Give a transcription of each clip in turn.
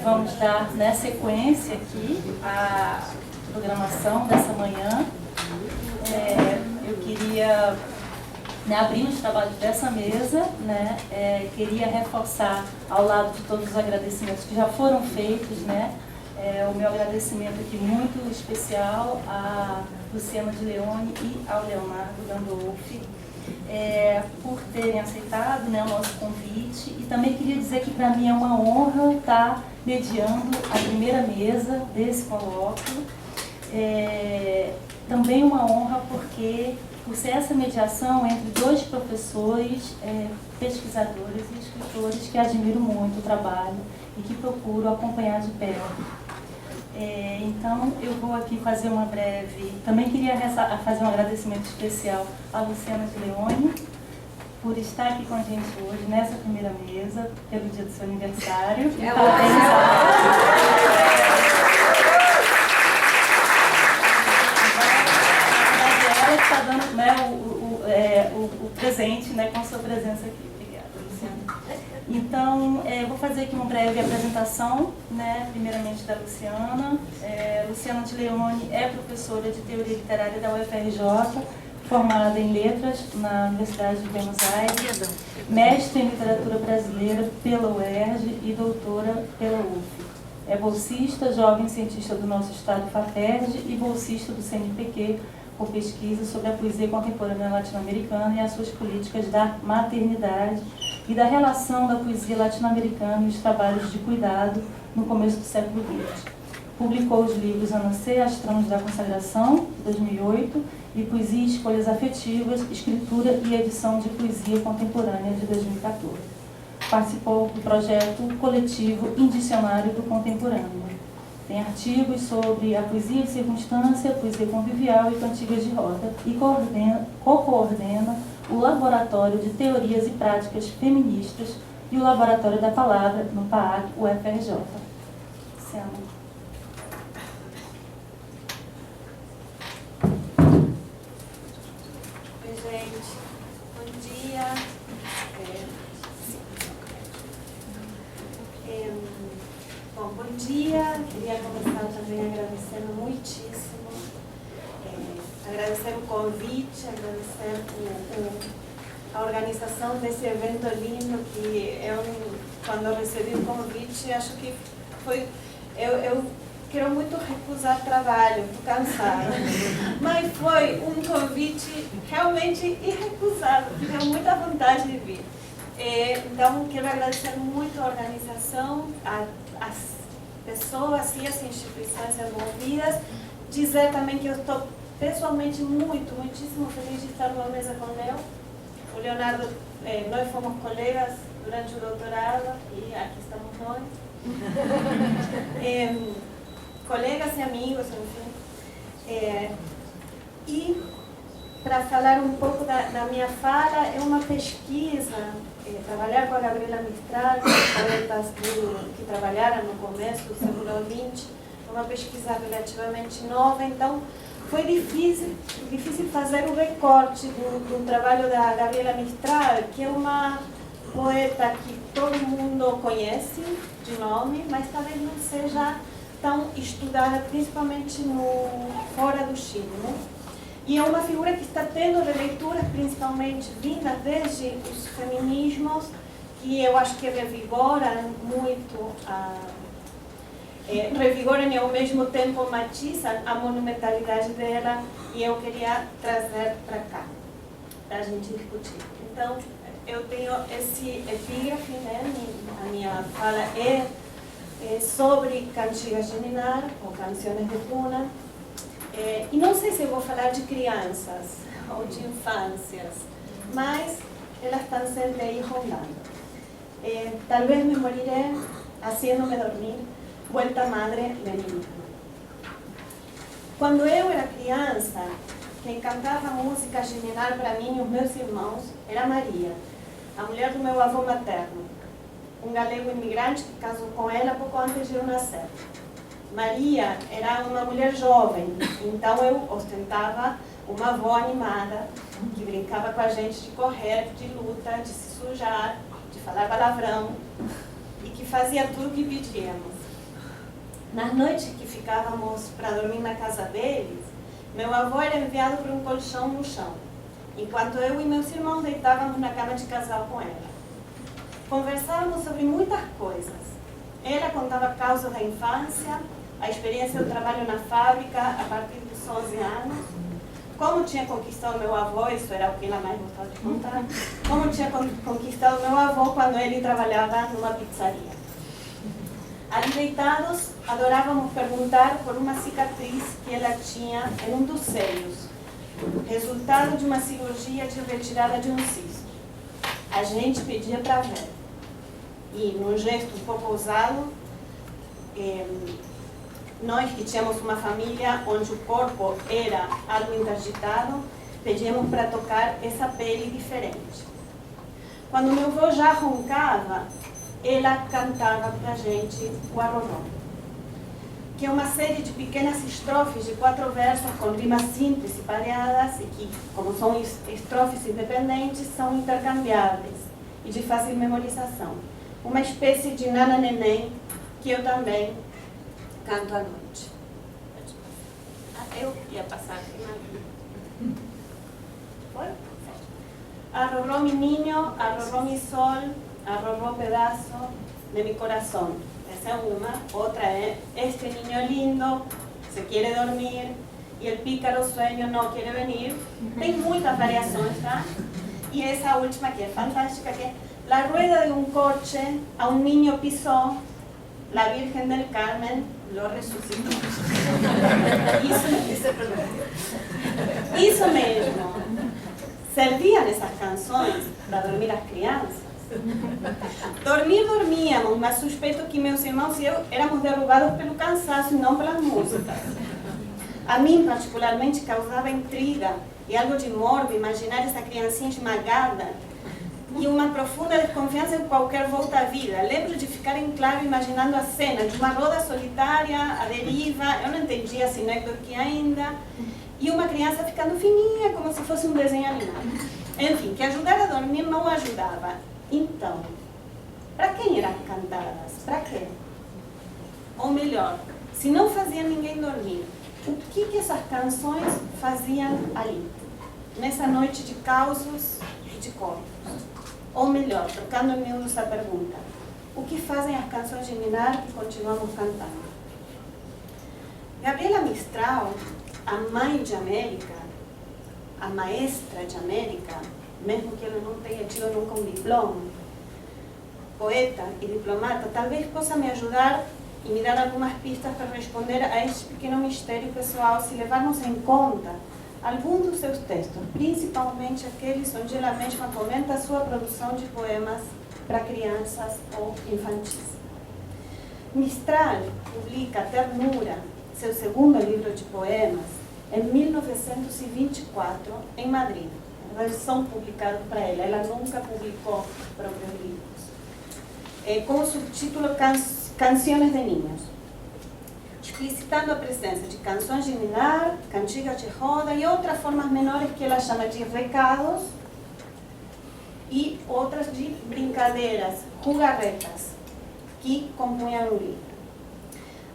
vamos dar, né, sequência aqui à programação dessa manhã. Eu queria, né, abrir os trabalhos dessa mesa, né, queria reforçar, ao lado de todos os agradecimentos que já foram feitos, né, o meu agradecimento aqui muito especial a Luciana de Leone e ao Leonardo Gandolfi, por terem aceitado, né, o nosso convite. E também queria dizer que para mim é uma honra estar mediando a primeira mesa desse colóquio. Também uma honra porque, por ser essa mediação entre dois professores, pesquisadores e escritores que admiro muito o trabalho e que procuro acompanhar de perto. Então, eu vou aqui fazer uma breve... Também queria fazer um agradecimento especial à Luciana de Leone por estar aqui com a gente hoje, nessa primeira mesa, pelo dia do seu aniversário. Parabéns ela que está dando, né, o presente, né, com a sua presença aqui. Obrigada, Luciana. Então, vou fazer aqui uma breve apresentação, né, primeiramente da Luciana. Luciana de Leone é professora de Teoria Literária da UFRJ, formada em Letras na Universidade de Buenos Aires, mestre em Literatura Brasileira pela UERJ e doutora pela UF. É bolsista, jovem cientista do nosso estado FAPERJ e bolsista do CNPq por pesquisa sobre a poesia contemporânea latino-americana e as suas políticas da maternidade e da relação da poesia latino-americana e os trabalhos de cuidado no começo do século XX. Publicou os livros Anacê, Astrônomos da Consagração, de 2008, e Poesia e Escolhas Afetivas, Escritura e Edição de Poesia Contemporânea, de 2014. Participou do projeto coletivo Indicionário do Contemporâneo. Tem artigos sobre a poesia de circunstância, poesia convivial e cantigas de roda, e co-coordena o Laboratório de Teorias e Práticas Feministas e o Laboratório da Palavra no PAAC UFRJ. Luciana. Oi, gente. Bom dia. Bom dia. Queria começar também agradecendo muitíssimo. Agradecer o convite, agradecer a organização desse evento lindo, que eu, quando recebi o convite, acho que foi... Eu quero muito recusar trabalho, estou cansada. Mas foi um convite realmente irrecusável, tive muita vontade de vir. Então, quero agradecer muito a organização, as pessoas e as instituições envolvidas. Dizer também que eu estou pessoalmente muitíssimo feliz de estar numa mesa com o Leo. O Leonardo, nós fomos colegas durante o doutorado e aqui estamos nós. Colegas e amigos, enfim. E para falar um pouco da minha fala, é uma pesquisa, trabalhar com a Gabriela Mistral, poetas que trabalharam no começo do século XX, é uma pesquisa relativamente nova, então foi difícil fazer o recorte do trabalho da Gabriela Mistral, que é uma poeta que todo mundo conhece de nome, mas talvez não seja tão estudada, principalmente fora do Chile, né? E é uma figura que está tendo releituras, principalmente vindas desde os feminismos, que eu acho que revigoram muito, revigoram e ao mesmo tempo matizam a monumentalidade dela, e eu queria trazer para cá, para a gente discutir. Então, eu tenho esse epígrafe, né? A minha fala é sobre cantigas de ninar, ou canções de cuna. E não sei se eu vou falar de crianças ou de infâncias, mas elas estão sempre aí rondando. Talvez me moriré haciéndome dormir, vuelta madre de mim mesma. Quando eu era criança, quem cantava música de ninar para mim e os meus irmãos era Maria, a mulher do meu avô materno, um galego imigrante que casou com ela pouco antes de eu nascer. Maria era uma mulher jovem, então eu ostentava uma avó animada, que brincava com a gente de correr, de luta, de se sujar, de falar palavrão, e que que fazia tudo o que pedíamos. Nas noites que ficávamos para dormir na casa deles, meu avô era enviado para um colchão no chão, enquanto eu e meus irmãos deitávamos na cama de casal com ela. Conversávamos sobre muitas coisas. Ela contava causos da infância, a experiência do trabalho na fábrica a partir dos 11 anos, como tinha conquistado meu avô, isso era o que ela mais gostava de contar, como tinha conquistado meu avô quando ele trabalhava numa pizzaria. Ali deitados, adorávamos perguntar por uma cicatriz que ela tinha em um dos seios, resultado de uma cirurgia de retirada de um cisto. A gente pedia para ver. E, num gesto um pouco ousado, nós que tínhamos uma família onde o corpo era algo interditado, pedíamos para tocar essa pele diferente. Quando meu avô já roncava, ela cantava para a gente o arroró, que é uma série de pequenas estrofes de 4 versos com rimas simples e pareadas e que, como são estrofes independentes, são intercambiáveis e de fácil memorização. Uma espécie de Nana Neném que eu também canto à noite. Eu ia passar aqui. Foi? Arroró mi niño, arroró mi sol, arroró pedazo de mi corazón. Esa es una. Otra es, este niño lindo se quiere dormir y el pícaro sueño no quiere venir. Tem muitas variações, tá? Y esa última que es fantástica, que es la rueda de un coche a un niño pisó, la Virgen del Carmen lo resucitó. Isso mesmo. Serviam essas canções para dormir as crianças. Dormíamos, mas suspeito que meus irmãos e eu éramos derrubados pelo cansaço e não pelas músicas. A mim, particularmente, causava intriga e algo de morbo imaginar essa criancinha esmagada e uma profunda desconfiança em qualquer volta à vida. Lembro de ficar em claro imaginando a cena de uma roda solitária, à deriva, eu não entendia a sinécdoque ainda, e uma criança ficando fininha, como se fosse um desenho animado. Enfim, que ajudar a dormir não ajudava. Então, para quem eram cantadas? Para quê? Ou melhor, se não fazia ninguém dormir, o que essas canções faziam ali, nessa noite de causos e de corpos? Ou melhor, trocando em miúdos a pergunta, o que fazem as canções de Ninar que continuamos cantando? Gabriela Mistral, a mãe de América, a maestra de América, mesmo que ela não tenha tido nunca um diploma, poeta e diplomata, talvez possa me ajudar e me dar algumas pistas para responder a este pequeno mistério pessoal, se levarmos em conta alguns dos seus textos, principalmente aqueles onde ela mesma comenta a sua produção de poemas para crianças ou infantis. Mistral publica Ternura, seu segundo livro de poemas, em 1924, em Madrid. Eles são publicados para ela nunca publicou próprios livros. Com o subtítulo Canções de Niños, explicitando a presença de canções de ninar, cantigas de roda e outras formas menores que ela chama de recados e outras de brincadeiras, jugarretas, que compunham o livro.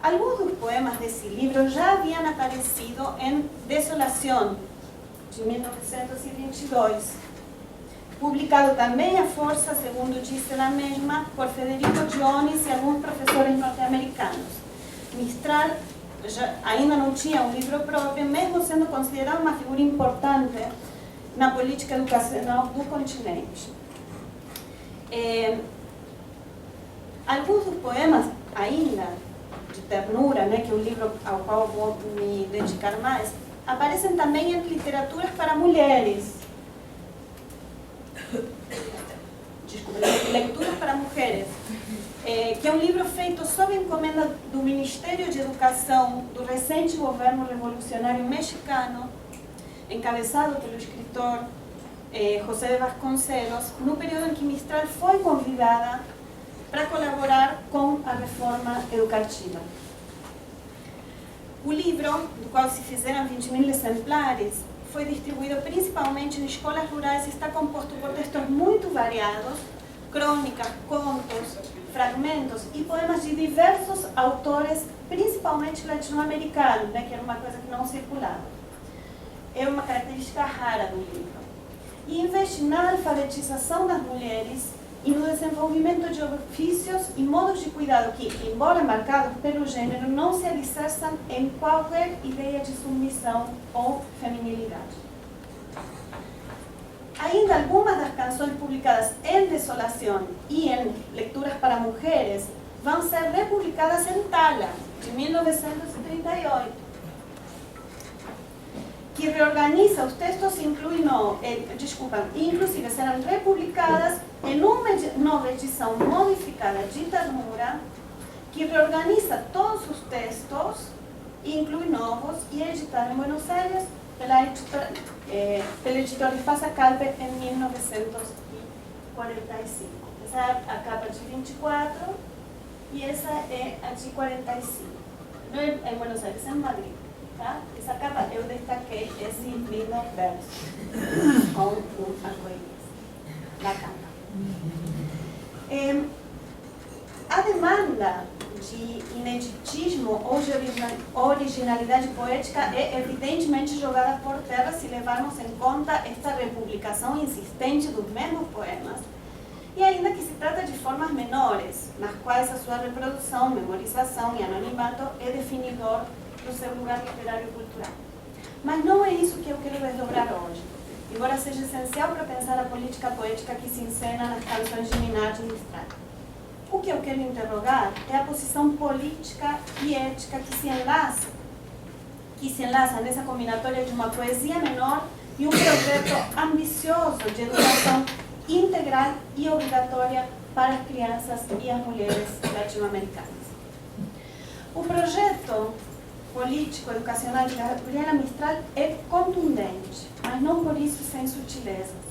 Alguns dos poemas desse livro já haviam aparecido em Desolação, de 1922, publicado também à força, segundo diz ela mesma, por Federico Jones e alguns professores norte-americanos. Mistral ainda não tinha um livro próprio, mesmo sendo considerada uma figura importante na política educacional do continente. Alguns dos poemas ainda de Ternura, né, que é o livro ao qual vou me dedicar mais, aparecem também em literaturas para mulheres. Desculpa, Leituras para Mulheres, que é um livro feito sob encomenda do Ministério de Educação do recente governo revolucionário mexicano, encabeçado pelo escritor José de Vasconcelos, no período em que Mistral foi convidada para colaborar com a reforma educativa. O livro, do qual se fizeram 20.000 exemplares, foi distribuído principalmente em escolas rurais e está composto por textos muito variados, crônicas, contos, fragmentos e poemas de diversos autores, principalmente latino-americanos, né, que era uma coisa que não circulava. É uma característica rara do livro. E investe na alfabetização das mulheres e no desenvolvimento de ofícios e modos de cuidado que, embora marcados pelo gênero, não se alicerçam em qualquer ideia de submissão ou feminilidade. Ainda algumas das canções publicadas em Desolação e em Leituras para Mulheres vão ser republicadas em Tala, de 1938, que reorganiza os textos, inclusive serão republicadas em uma nova edição modificada de Ternura, que reorganiza todos os textos, inclui novos, e é editada em Buenos Aires pela editora Fasa Calpe em 1945. Essa é a capa de 24 e essa é a de 45. Não é em Buenos Aires, é em Madrid. Tá? Essa capa eu destaquei esse lindo verso com um arco-íris na capa. A demanda de ineditismo ou de originalidade poética é evidentemente jogada por terra se levarmos em conta esta republicação insistente dos mesmos poemas, e ainda que se trata de formas menores, nas quais a sua reprodução, memorização e anonimato é definidor do seu lugar literário e cultural. Mas não é isso que eu quero desdobrar hoje, embora seja essencial para pensar a política poética que se encena nas canções de Minardi e Mistral. O que eu quero interrogar é a posição política e ética que se enlaça nessa combinatória de uma poesia menor e um projeto ambicioso de educação integral e obrigatória para as crianças e as mulheres latino-americanas. O projeto político-educacional de Gabriela Mistral é contundente, mas não por isso sem sutilezas.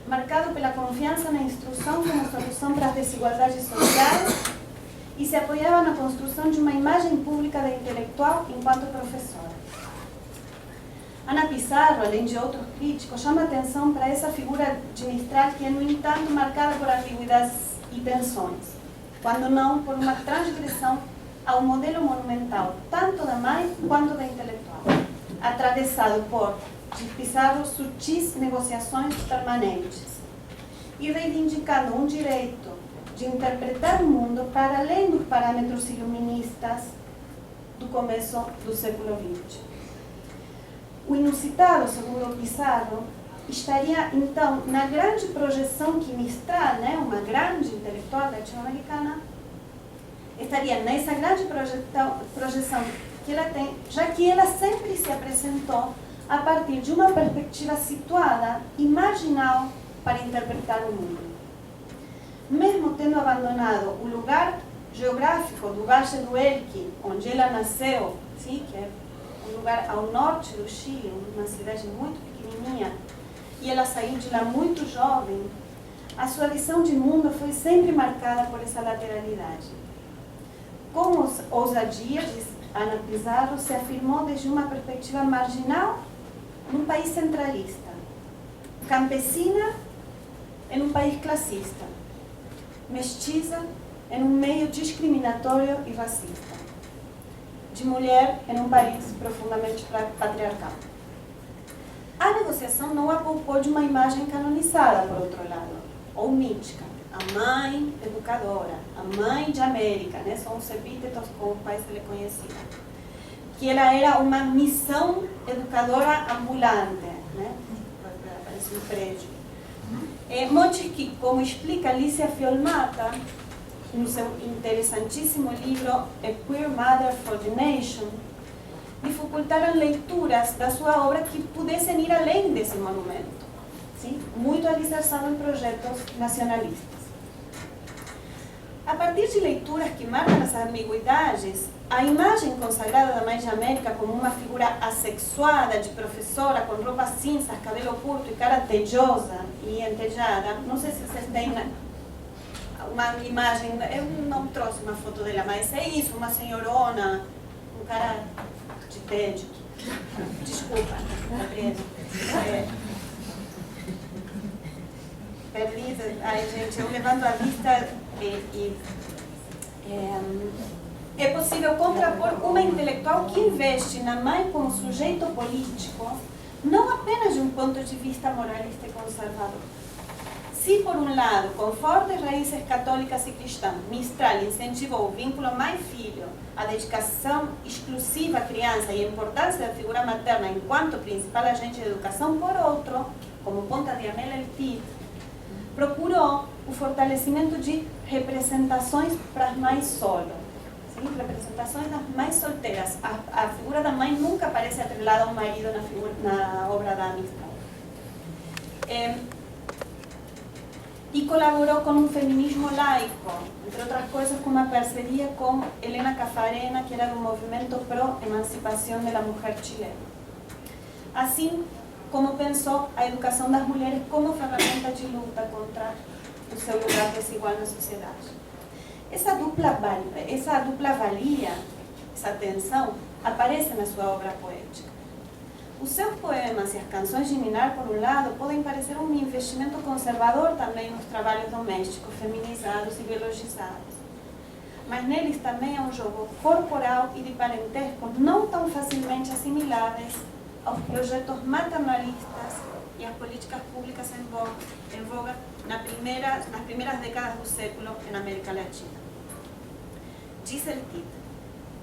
Marcado pela confiança na instrução como solução para as desigualdades sociais e se apoiava na construção de uma imagem pública da intelectual enquanto professora. Ana Pizarro, além de outros críticos, chama atenção para essa figura de Mistral que é, no entanto, marcada por ambiguidades e tensões, quando não por uma transgressão ao modelo monumental, tanto da mãe quanto da intelectual, atravessado por de Pizarro sutis negociações permanentes e reivindicando um direito de interpretar o mundo para além dos parâmetros iluministas do começo do século XX. O inusitado, segundo Pizarro, estaria então na grande projeção que Mistral, uma grande intelectual latino-americana, estaria nessa grande projeção que ela tem, já que ela sempre se apresentou a partir de uma perspectiva situada e marginal para interpretar o mundo. Mesmo tendo abandonado o lugar geográfico do Valle do Elqui, onde ela nasceu, sim, que é um lugar ao norte do Chile, uma cidade muito pequenininha, e ela saiu de lá muito jovem, a sua visão de mundo foi sempre marcada por essa lateralidade. Com ousadia, diz Ana Pizarro, se afirmou desde uma perspectiva marginal num país centralista, campesina em um país classista, mestiça em um meio discriminatório e racista, de mulher em um país profundamente patriarcal. A negociação não a poupou de uma imagem canonizada, por outro lado, ou mítica, a mãe educadora, a mãe de América, são os epítetos com os quais ele é conhecida. Que ela era uma missão educadora ambulante, parece um prédio. Mochique, como explica Alicia Fiolmata, no seu interessantíssimo livro A Queer Mother for the Nation, dificultaram leituras da sua obra que pudessem ir além desse monumento, sim? Muito alicerçado em projetos nacionalistas. A partir de leituras que marcam as ambiguidades, a imagem consagrada da Mãe de América como uma figura assexuada, de professora, com roupas cinzas, cabelo curto e cara tejosa e entejada, não sei se vocês têm uma imagem, eu não trouxe uma foto dela, mas é isso, uma senhorona, um cara de tédio. Desculpa, Gabriela. Perdida. Ai, gente, eu levanto a vista, é possível contrapor uma intelectual que investe na mãe como sujeito político, não apenas de um ponto de vista moralista e conservador. Se, por um lado, com fortes raízes católicas e cristãs, Mistral incentivou o vínculo mãe-filho, a dedicação exclusiva à criança e a importância da figura materna enquanto principal agente de educação, por outro, como ponta de Amel El Cid, procurou o fortalecimento de representações para as mães solo. Sim? Representações das mães solteiras. A figura da mãe nunca aparece atrelada ao marido na obra da Mistral. E colaborou com um feminismo laico, entre outras coisas com uma parceria com Helena Caffarena, que era do movimento pró-emancipação da mulher chilena. Assim como pensou a educação das mulheres como ferramenta de luta contra o seu lugar desigual na sociedade. Essa dupla valia, essa tensão, aparece na sua obra poética. Os seus poemas e as canções de Ninar, por um lado, podem parecer um investimento conservador também nos trabalhos domésticos, feminizados e biologizados. Mas neles também há um jogo corporal e de parentesco não tão facilmente assimiláveis aos projetos maternalistas e às políticas públicas em voga nas primeiras décadas do século na América Latina. Diz El Cid: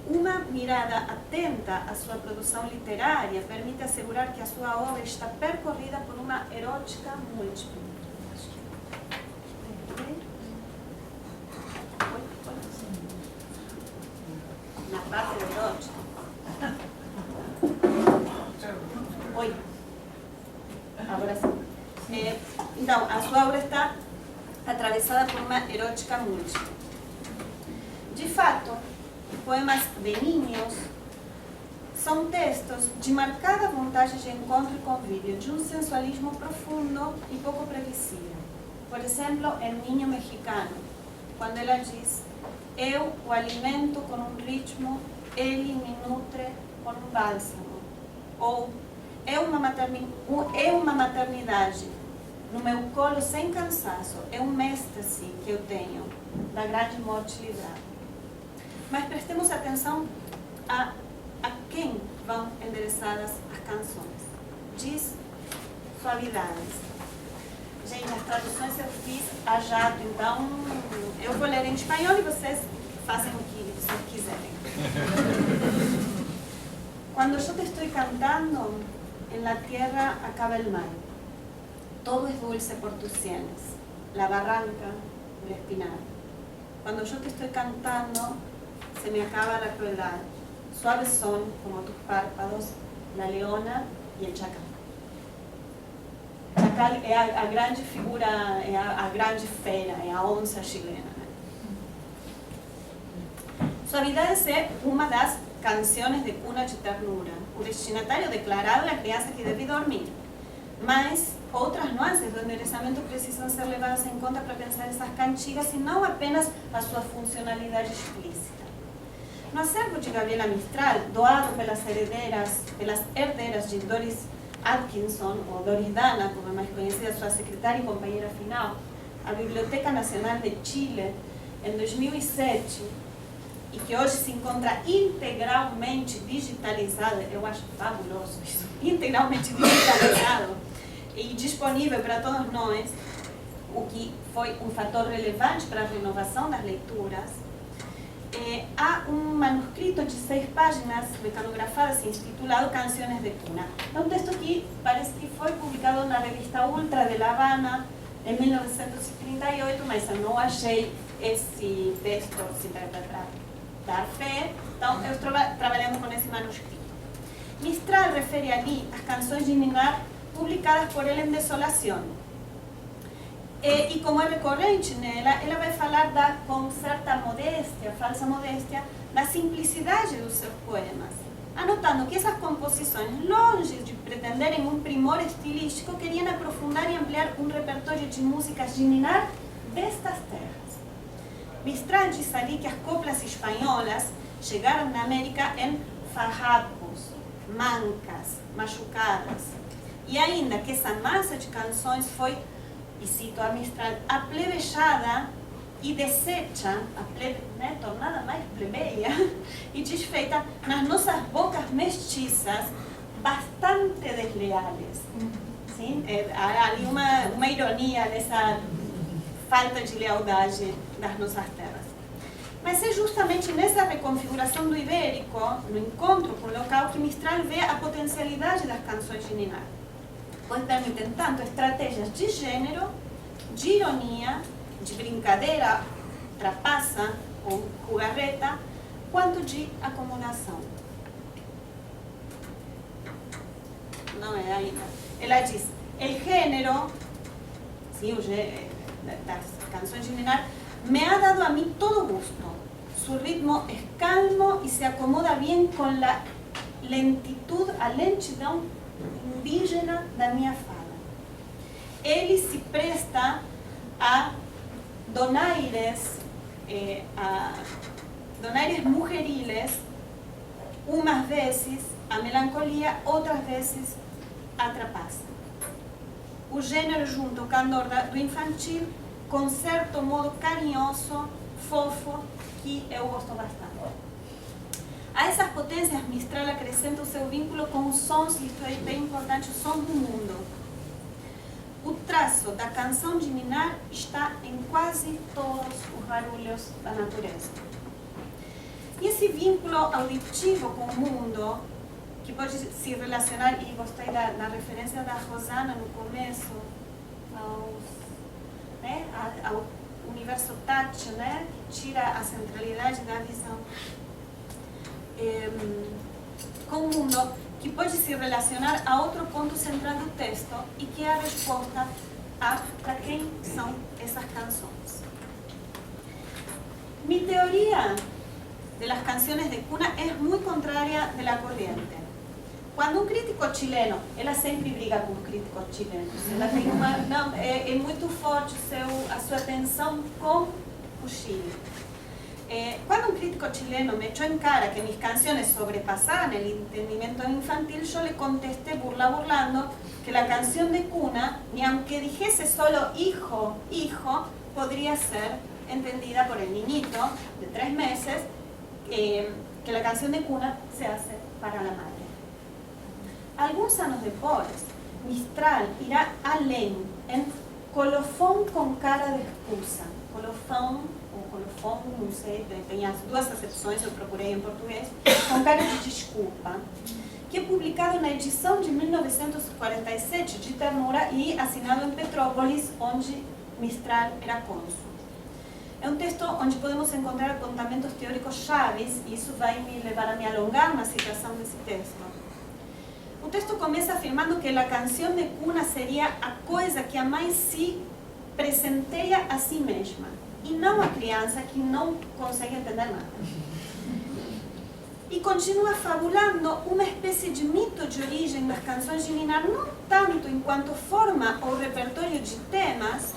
uma mirada atenta à sua produção literária permite assegurar que a sua obra está percorrida por uma erótica múltipla. Na parte da erótica. Oi. Agora sim. Então, a sua obra está atravessada por uma erótica múltipla. De fato, poemas de ninhos são textos de marcada vontade de encontro e convívio, de um sensualismo profundo e pouco previsível. Por exemplo, El Niño Mexicano, quando ela diz: eu o alimento com um ritmo, ele me nutre com um bálsamo. Ou é uma maternidade no meu colo sem cansaço, é um êxtase que eu tenho da grande morte livrada. Mas prestemos atenção a quem vão endereçadas as canções. Diz suavidades. Gente, as traduções eu fiz a jato, então eu vou ler em espanhol e vocês fazem o que vocês quiserem. Quando eu te estou cantando, en la tierra acaba el mar. Todo es dulce por tus sienes, la barranca, el espinar. Cuando yo te estoy cantando, se me acaba la crueldad. Suaves son, como tus párpados, la leona y el chacal. Chacal é a grande figura, é a grande fera, é a onça chilena. Suavidades é uma das canções de cuna de ternura. O destinatário declarado é a criança que deve dormir. Mas outras nuances do endereçamento precisam ser levadas em conta para pensar essas cantigas e não apenas a sua funcionalidade explícita. No acervo de Gabriela Mistral, doado pelas herdeiras de Doris Atkinson, ou Doris Dana, como é mais conhecida, sua secretária e companheira final, a Biblioteca Nacional de Chile, em 2007, e que hoje se encontra integralmente digitalizado, eu acho fabuloso isso, integralmente digitalizado e disponível para todos nós, o que foi um fator relevante para a renovação das leituras. Há um manuscrito de 6 páginas mecanografadas intitulado Canções de Cuna. É um texto que parece que foi publicado na revista Ultra de La Habana em 1938, mas eu não achei esse texto para dar fé, então eu estou trabalhando com esse manuscrito. Mistral refere ali as canções de Ninar publicadas por ele em Desolação. E como é recorrente nela, ela vai falar com certa modéstia, falsa modéstia, da simplicidade dos seus poemas, anotando que essas composições, longe de pretenderem um primor estilístico, queriam aprofundar e ampliar um repertório de músicas de Ninar destas terras. Mistral diz ali que as coplas espanholas chegaram na América em farrapos, mancas, machucadas, e ainda que essa massa de canções foi, e cito a Mistral, aplevejada e descecha, né, tornada mais plebeia e desfeita nas nossas bocas mestiças bastante desleales. Sim? Há ali uma ironia nessa falta de lealdade das nossas terras. Mas é justamente nessa reconfiguração do ibérico, no encontro com o local, que Mistral vê a potencialidade das canções de ninar, pois permitem tanto estratégias de gênero, de ironia, de brincadeira, trapaça ou jugarreta, quanto de acomodação. Não é ainda. Ela diz, o gênero, sim, das canções de ninar, me ha dado a mí todo gusto. Su ritmo es calmo y se acomoda bien con la lentitud, a lentidão indígena da minha fala. Ele se presta a donaires mujeriles, umas vezes a melancolia, outras vezes a trapaça. O gênero junto ao candor do infantil com certo modo carinhoso, fofo, que eu gosto bastante. A essas potências, Mistral acrescenta o seu vínculo com os sons, e isto é bem importante, os sons do mundo. O traço da canção de ninar está em quase todos os barulhos da natureza. E esse vínculo auditivo com o mundo, que pode se relacionar, e gostei da referência da Rosana no começo, ao universo tátil, né, que tira a centralidade da visão, com o mundo, que pode se relacionar a outro ponto central do texto e que é a resposta para quem são essas canções. Mi teoría de las canciones de cuna es muy contraria de la corriente. Quando um crítico chileno, ela sempre briga com os críticos chilenos, ela tem é muito forte a sua tensão com o Chile. Quando um crítico chileno me echó en cara que mis canciones sobrepasaban el entendimiento infantil, yo le contesté burlando que la canción de cuna, ni aunque dijese solo hijo, hijo, podría ser entendida por el niñito de 3 meses, que la canción de cuna se hace para la madre. Alguns anos depois, Mistral irá além, em colofão com cara de excusa. Colofão, ou colofão, não sei, tem as duas acepções, eu procurei em português, com cara de desculpa, que é publicado na edição de 1947 de Ternura e assinado em Petrópolis, onde Mistral era cônsul. É um texto onde podemos encontrar apontamentos teóricos chaves, e isso vai me levar a me alongar na citação desse texto. O texto começa afirmando que a canção de cuna seria a coisa que a mãe se presenteia a si mesma, e não a criança que não consegue entender nada. E continua fabulando uma espécie de mito de origem das canções de ninar, não tanto enquanto forma ou repertório de temas,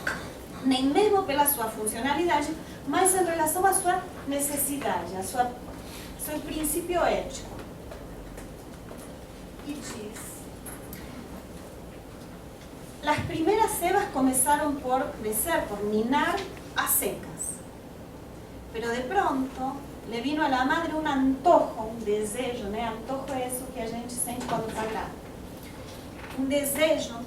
nem mesmo pela sua funcionalidade, mas em relação à sua necessidade, a seu princípio ético. Y diz: las primeras cebas comenzaron por crecer, por ninar a secas, pero de pronto le vino a la madre un antojo, un desejo, né? Antojo é isso que a gente sente quando está grávida. Un desejo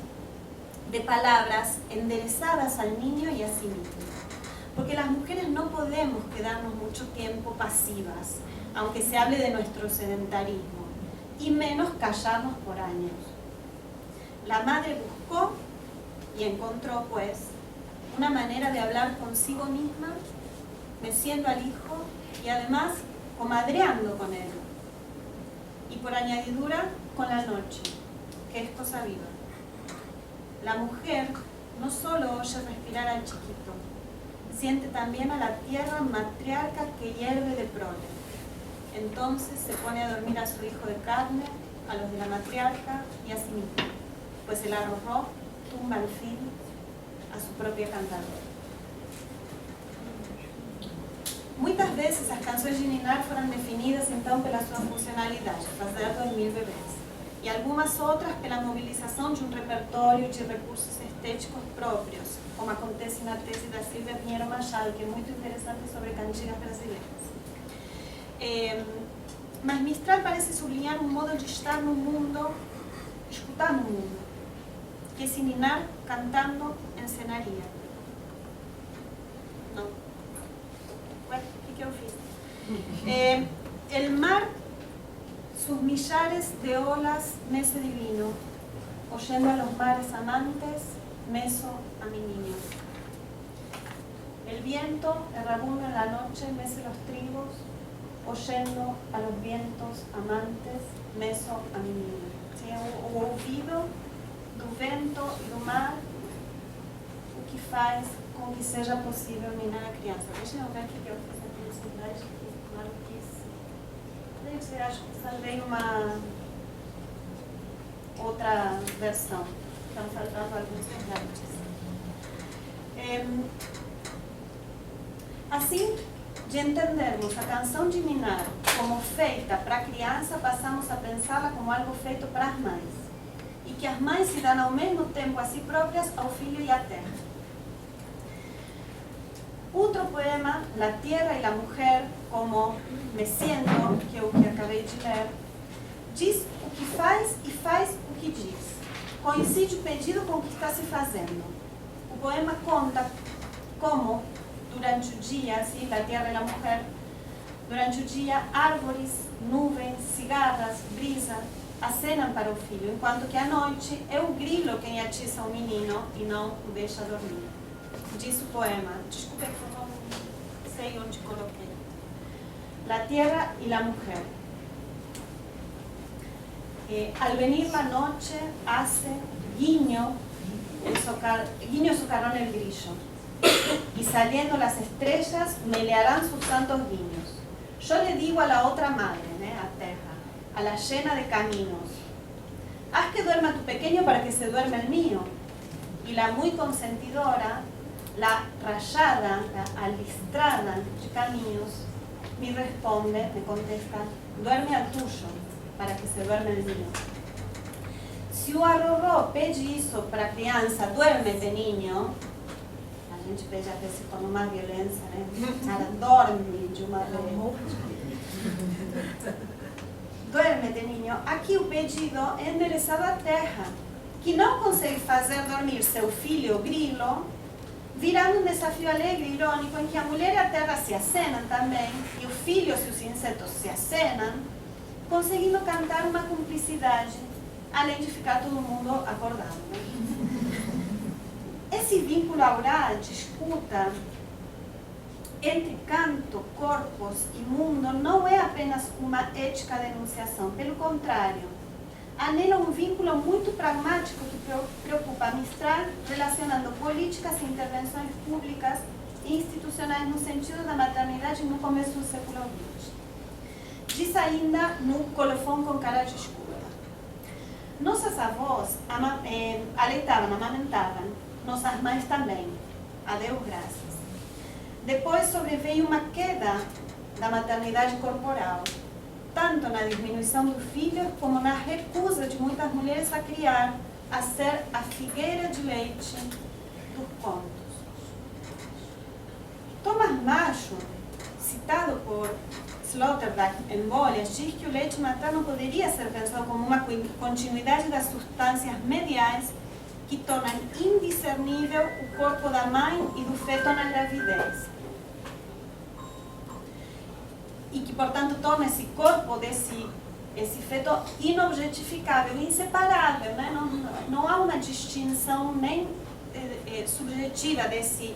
de palabras enderezadas al niño y a sí mismo. Porque las mujeres no podemos quedarnos mucho tiempo pasivas, aunque se hable de nuestro sedentarismo, y menos callarnos por años. La madre buscó y encontró, pues, una manera de hablar consigo misma, meciendo al hijo y además comadreando con él. Y por añadidura, con la noche, que es cosa viva. La mujer no solo oye respirar al chiquito, siente también a la tierra matriarca que hierve de prole. Entonces se pone a dormir a su hijo de carne, a los de la matriarca y a sí mismo, pues el arrojo tumba al fin a su propia cantadora. Muitas vezes as canções de ninar foram definidas então pela sua funcionalidade, fazer dormir bebês. e algumas outras pela mobilização de um repertório de recursos estéticos próprios, como acontece na tese da Silvia Pinheiro Machado, que é muito interessante sobre cantigas brasileiras. Mas Mistral parece sublinhar um modo de estar no mundo, escutar no mundo, que es ninar cantando encenaría. No. Bueno, ¿qué eu fiz? El mar, sus millares de olas, mece divino, oyendo a los mares amantes, meso a mi niño. El viento, errabundo en la noche, mece los trigos, oyendo a los vientos amantes, meso a mi niño. ¿Sí? O ouvido do vento e do mar, o que faz com que seja possível minar a criança. Deixa eu ver o que eu fiz na publicidade, que maluquice. Eu acho que salvei uma outra versão. Estão faltando alguns slides. Assim, de entendermos a canção de ninar como feita para a criança, passamos a pensá-la como algo feito para as mães. E que as mães se dão ao mesmo tempo a si próprias, ao filho e à terra. Outro poema, La Tierra y la Mujer, como Me Siento, que é o que acabei de ler, diz o que faz e faz o que diz. Coincide o pedido com o que está se fazendo. O poema conta como, durante o dia, assim, La Tierra y la Mujer, durante o dia, árvores, nuvens, cigarras, brisa, acenam para o filho, enquanto que à noite é o grilo quem atiça o menino e não o deixa dormir. Diz o poema, desculpe que eu não sei onde coloquei. La tierra y la mujer. Al venir la noche hace guiño su carón el grillo, y saliendo las estrellas melearán sus santos guiños. Yo le digo a la otra madre, a Terra, a la llena de caminos, haz que duerma tu pequeño para que se duerma el mío. Y la muy consentidora, la rayada, la alistrada de caminos, me responde, me contesta, duerme al tuyo para que se duerma el mío. Se o arroró pede isso para a criança, duerme-te niño, a gente pede a vezes com uma violência, né? Ela dorme de uma vez. Duerme-te, niño. Aqui o pedido é endereçado à terra, que não consegue fazer dormir seu filho grilo, virando um desafio alegre e irônico em que a mulher e a terra se acenam também, e o filho e os insetos se acenam, conseguindo cantar uma cumplicidade, além de ficar todo mundo acordado. Esse vínculo aural de escuta entre canto, corpos e mundo não é apenas uma ética de enunciação, pelo contrário, há nela um vínculo muito pragmático que preocupa Mistral, relacionando políticas e intervenções públicas e institucionais no sentido da maternidade no começo do século XX. Diz ainda no Colofão com cara de escuta. Nossas avós aleitavam, amamentavam, nossas mães também, a Deus graças. Depois sobreveio uma queda da maternidade corporal, tanto na diminuição do filho como na recusa de muitas mulheres a criar, a ser a figueira de leite dos contos. Thomas Macho, citado por Sloterdijk em Bolhas, diz que o leite materno poderia ser pensado como uma continuidade das substâncias mediais que tornam indiscernível o corpo da mãe e do feto na gravidez. E que, portanto, torna esse corpo esse feto inobjetificável, inseparável, né? Não há uma distinção nem subjetiva desse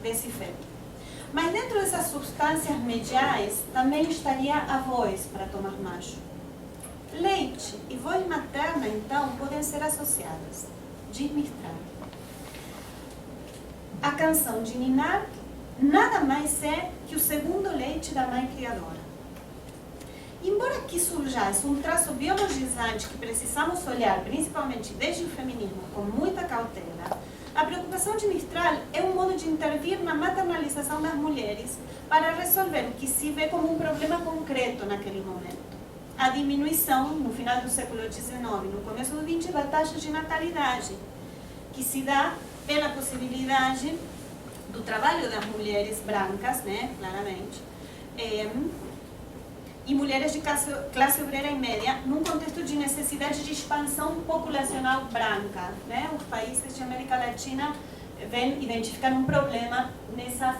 feto. Mas dentro dessas substâncias mediais também estaria a voz para Thomas Macho. Leite e voz materna, então, podem ser associadas. Diz Mistral. A canção de ninar nada mais é que o segundo leite da mãe criadora. Embora aqui surjasse um traço biologizante que precisamos olhar, principalmente desde o feminismo, com muita cautela, a preocupação de Mistral é um modo de intervir na maternalização das mulheres para resolver o que se vê como um problema concreto naquele momento. a diminuição, no final do século XIX, no começo do XX, da taxa de natalidade, que se dá pela possibilidade do trabalho das mulheres brancas, né, claramente, e mulheres de classe obreira e média, num contexto de necessidade de expansão populacional branca, né? Os países de América Latina vêm identificar um problema nessa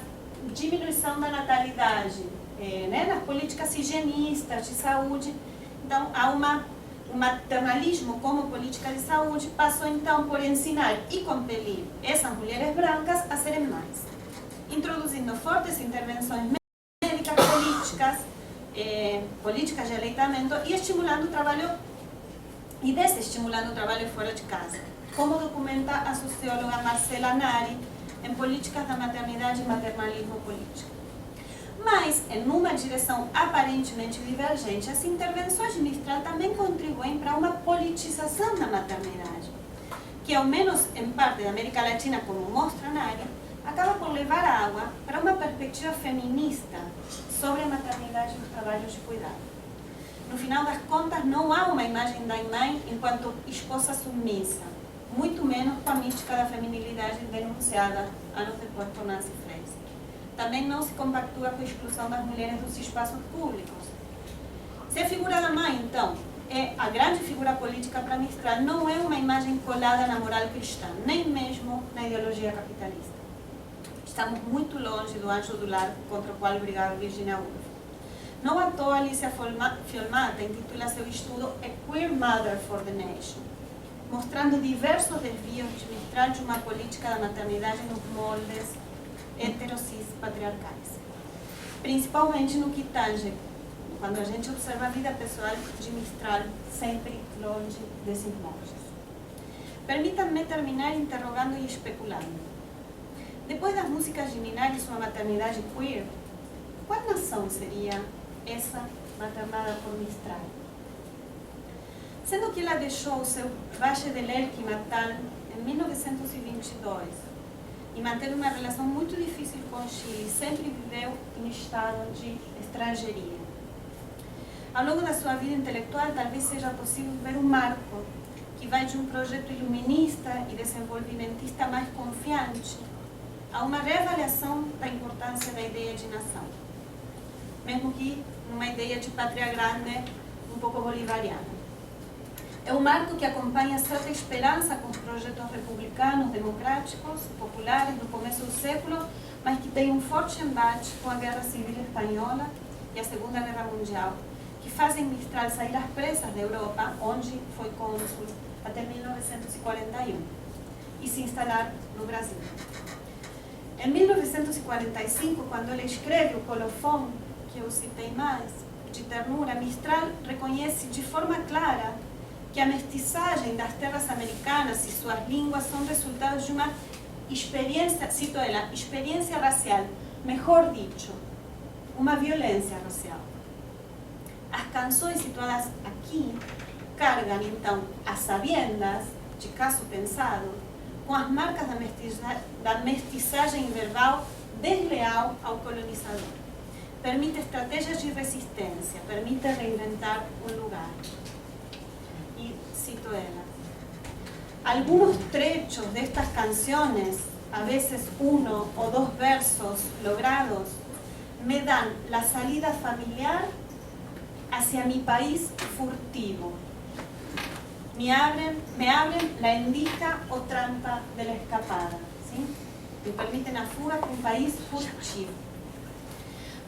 diminuição da natalidade, né? Nas políticas higienistas de saúde. Então, há um maternalismo como política de saúde, passou então por ensinar e compelir essas mulheres brancas a serem mães, introduzindo fortes intervenções médicas, políticas de aleitamento e estimulando o trabalho e desestimulando o trabalho fora de casa, como documenta a socióloga Marcela Nari em Políticas da Maternidade e Maternalismo Político. Mas, em uma direção aparentemente divergente, as intervenções de Mistral também contribuem para uma politização da maternidade, que, ao menos em parte da América Latina, como mostra Nari, acaba por levar a água para uma perspectiva feminista sobre a maternidade e os trabalhos de cuidado. No final das contas, não há uma imagem da mãe enquanto esposa submissa, muito menos com a mística da feminilidade denunciada anos depois por Nancy Fraser. Também não se compactua com a exclusão das mulheres dos espaços públicos. Se a figura da mãe, então, é a grande figura política para Mistral, não é uma imagem colada na moral cristã, nem mesmo na ideologia capitalista. Estamos muito longe do anjo do lar contra o qual brigava Virginia Woolf. Não à toa, Alicia Fiolmata intitula seu estudo A Queer Mother for the Nation, mostrando diversos desvios de Mistral de uma política da maternidade nos moldes heterocis patriarcais. Principalmente no que tange, quando a gente observa a vida pessoal de Mistral, sempre longe desses moldes. Permítanme terminar interrogando e especulando. Depois das músicas de Minari e sua maternidade queer, qual nação seria essa maternada por Mistral? Sendo que ela deixou o seu Valle del Elqui natal em 1922 e manteve uma relação muito difícil com o Chile, sempre viveu em estado de estrangeiria. Ao longo da sua vida intelectual, talvez seja possível ver um marco que vai de um projeto iluminista e desenvolvimentista mais confiante a uma reavaliação da importância da ideia de nação, mesmo que numa ideia de pátria grande um pouco bolivariana. É um marco que acompanha certa esperança com os projetos republicanos, democráticos, populares do começo do século, mas que tem um forte embate com a Guerra Civil Espanhola e a Segunda Guerra Mundial, que fazem Mistral sair às pressas da Europa, onde foi cônsul até 1941, e se instalar no Brasil. Em 1945, quando ele escreve o colofão, que eu citei mais, de ternura, Mistral reconhece de forma clara que a mestiçagem das terras americanas e suas línguas são resultados de uma experiência, cito ela, experiência racial, melhor dito, uma violência racial. As canções situadas aqui carregam, então, as sabiendas, de caso pensado, com as marcas da mestiçagem verbal desleal ao colonizador. Permite estratégias de resistência, permite reinventar um lugar. E cito ela. Algunos trechos de estas canciones, a veces uno o dos versos logrados, me dan la salida familiar hacia mi país furtivo. Me abren la endija o trampa de la escapada, ¿sí? Me permitem a fuga para um país furtivo.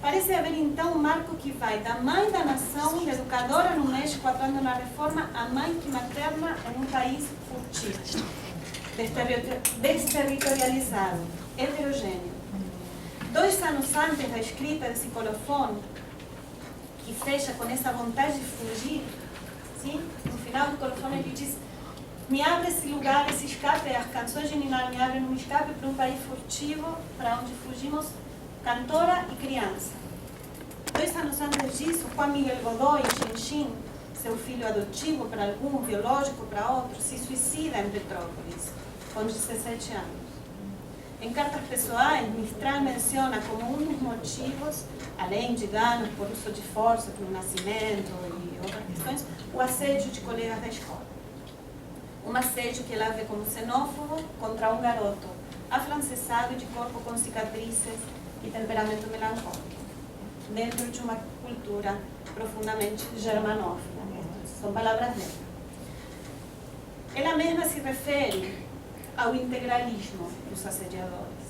Parece haver então um marco que vai da mãe da nação, educadora no México, atuando na reforma, a mãe que materna em um país furtivo, desterritorializado, heterogêneo. 2 anos antes da escrita desse colofão, que fecha com essa vontade de fugir, sim? No final do colofão ele diz: me abre esse lugar, esse escape, as canções de Ninar me abrem um escape para um país furtivo, para onde fugimos, cantora e criança. 2 anos antes disso, Juan Miguel Godoy, Chinchín, seu filho adotivo para algum, biológico para outro, se suicida em Petrópolis, com 17 anos. Em cartas pessoais, Mistral menciona como um dos motivos além de danos por uso de força no nascimento e outras questões, o assédio de colegas da escola. Um assédio que ela vê como xenófobo contra um garoto afrancesado de corpo com cicatrizes e temperamento melancólico, dentro de uma cultura profundamente germanófila. São palavras dela. Ela mesma se refere ao integralismo dos assediadores.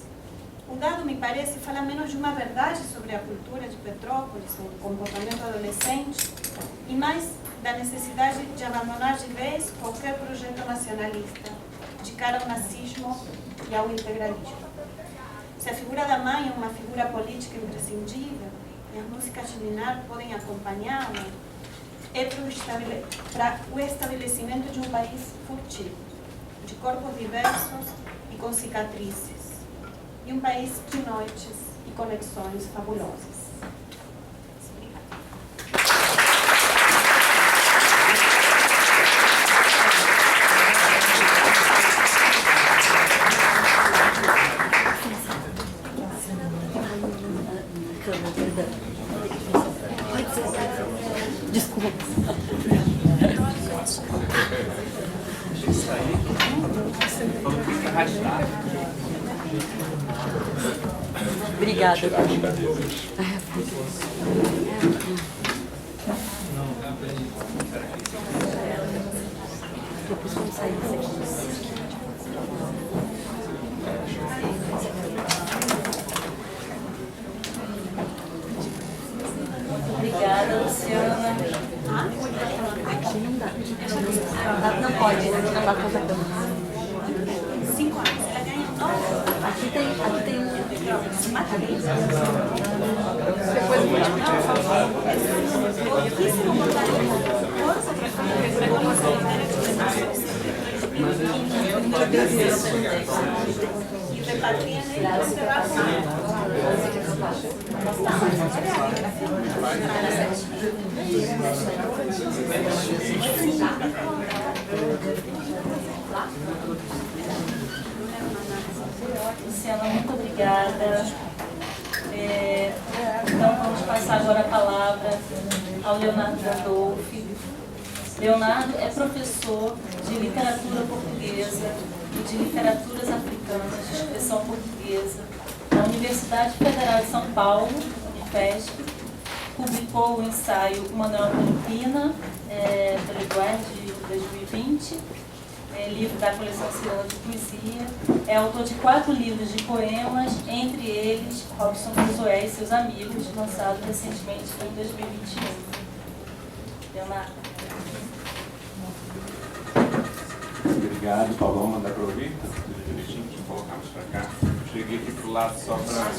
O dado, me parece, fala menos de uma verdade sobre a cultura de Petrópolis, o comportamento adolescente, e mais da necessidade de abandonar de vez qualquer projeto nacionalista, de cara ao nazismo e ao integralismo. Se a figura da mãe é uma figura política imprescindível, e as músicas de Ninar podem acompanhá-la, é para o estabelecimento de um país furtivo, de corpos diversos e com cicatrizes, e um país de noites e conexões fabulosas. Obrigada. Depois quando sair daqui. Obrigada, Luciana. Aqui não dá. Não pode, não dá pra fazer câmera. 5 anos, ela ganha 9. Aqui tem Matriz. Depois eu vou te pedir, por favor. Pouquíssimo vontade de força para fazer regularização e repatria nele para encerrar com Luciana, muito obrigada. Então, vamos passar agora a palavra ao Leonardo Gandolfi. Leonardo é professor de literatura portuguesa e de literaturas africanas de expressão portuguesa na Universidade Federal de São Paulo, Unifesp. Publicou o ensaio Uma Nova Olimpina, pelo Eduardo, de 2020. Livro da coleção Ciranda de Poesia. É autor de 4 livros de poemas, entre eles Robson Crusoe e seus amigos, lançado recentemente em 2021. Leonardo. Obrigado, Paloma. Dá para ouvir? Tá tudo direitinho? Deixa eu colocar mais para cá. Cheguei aqui pro lado só para...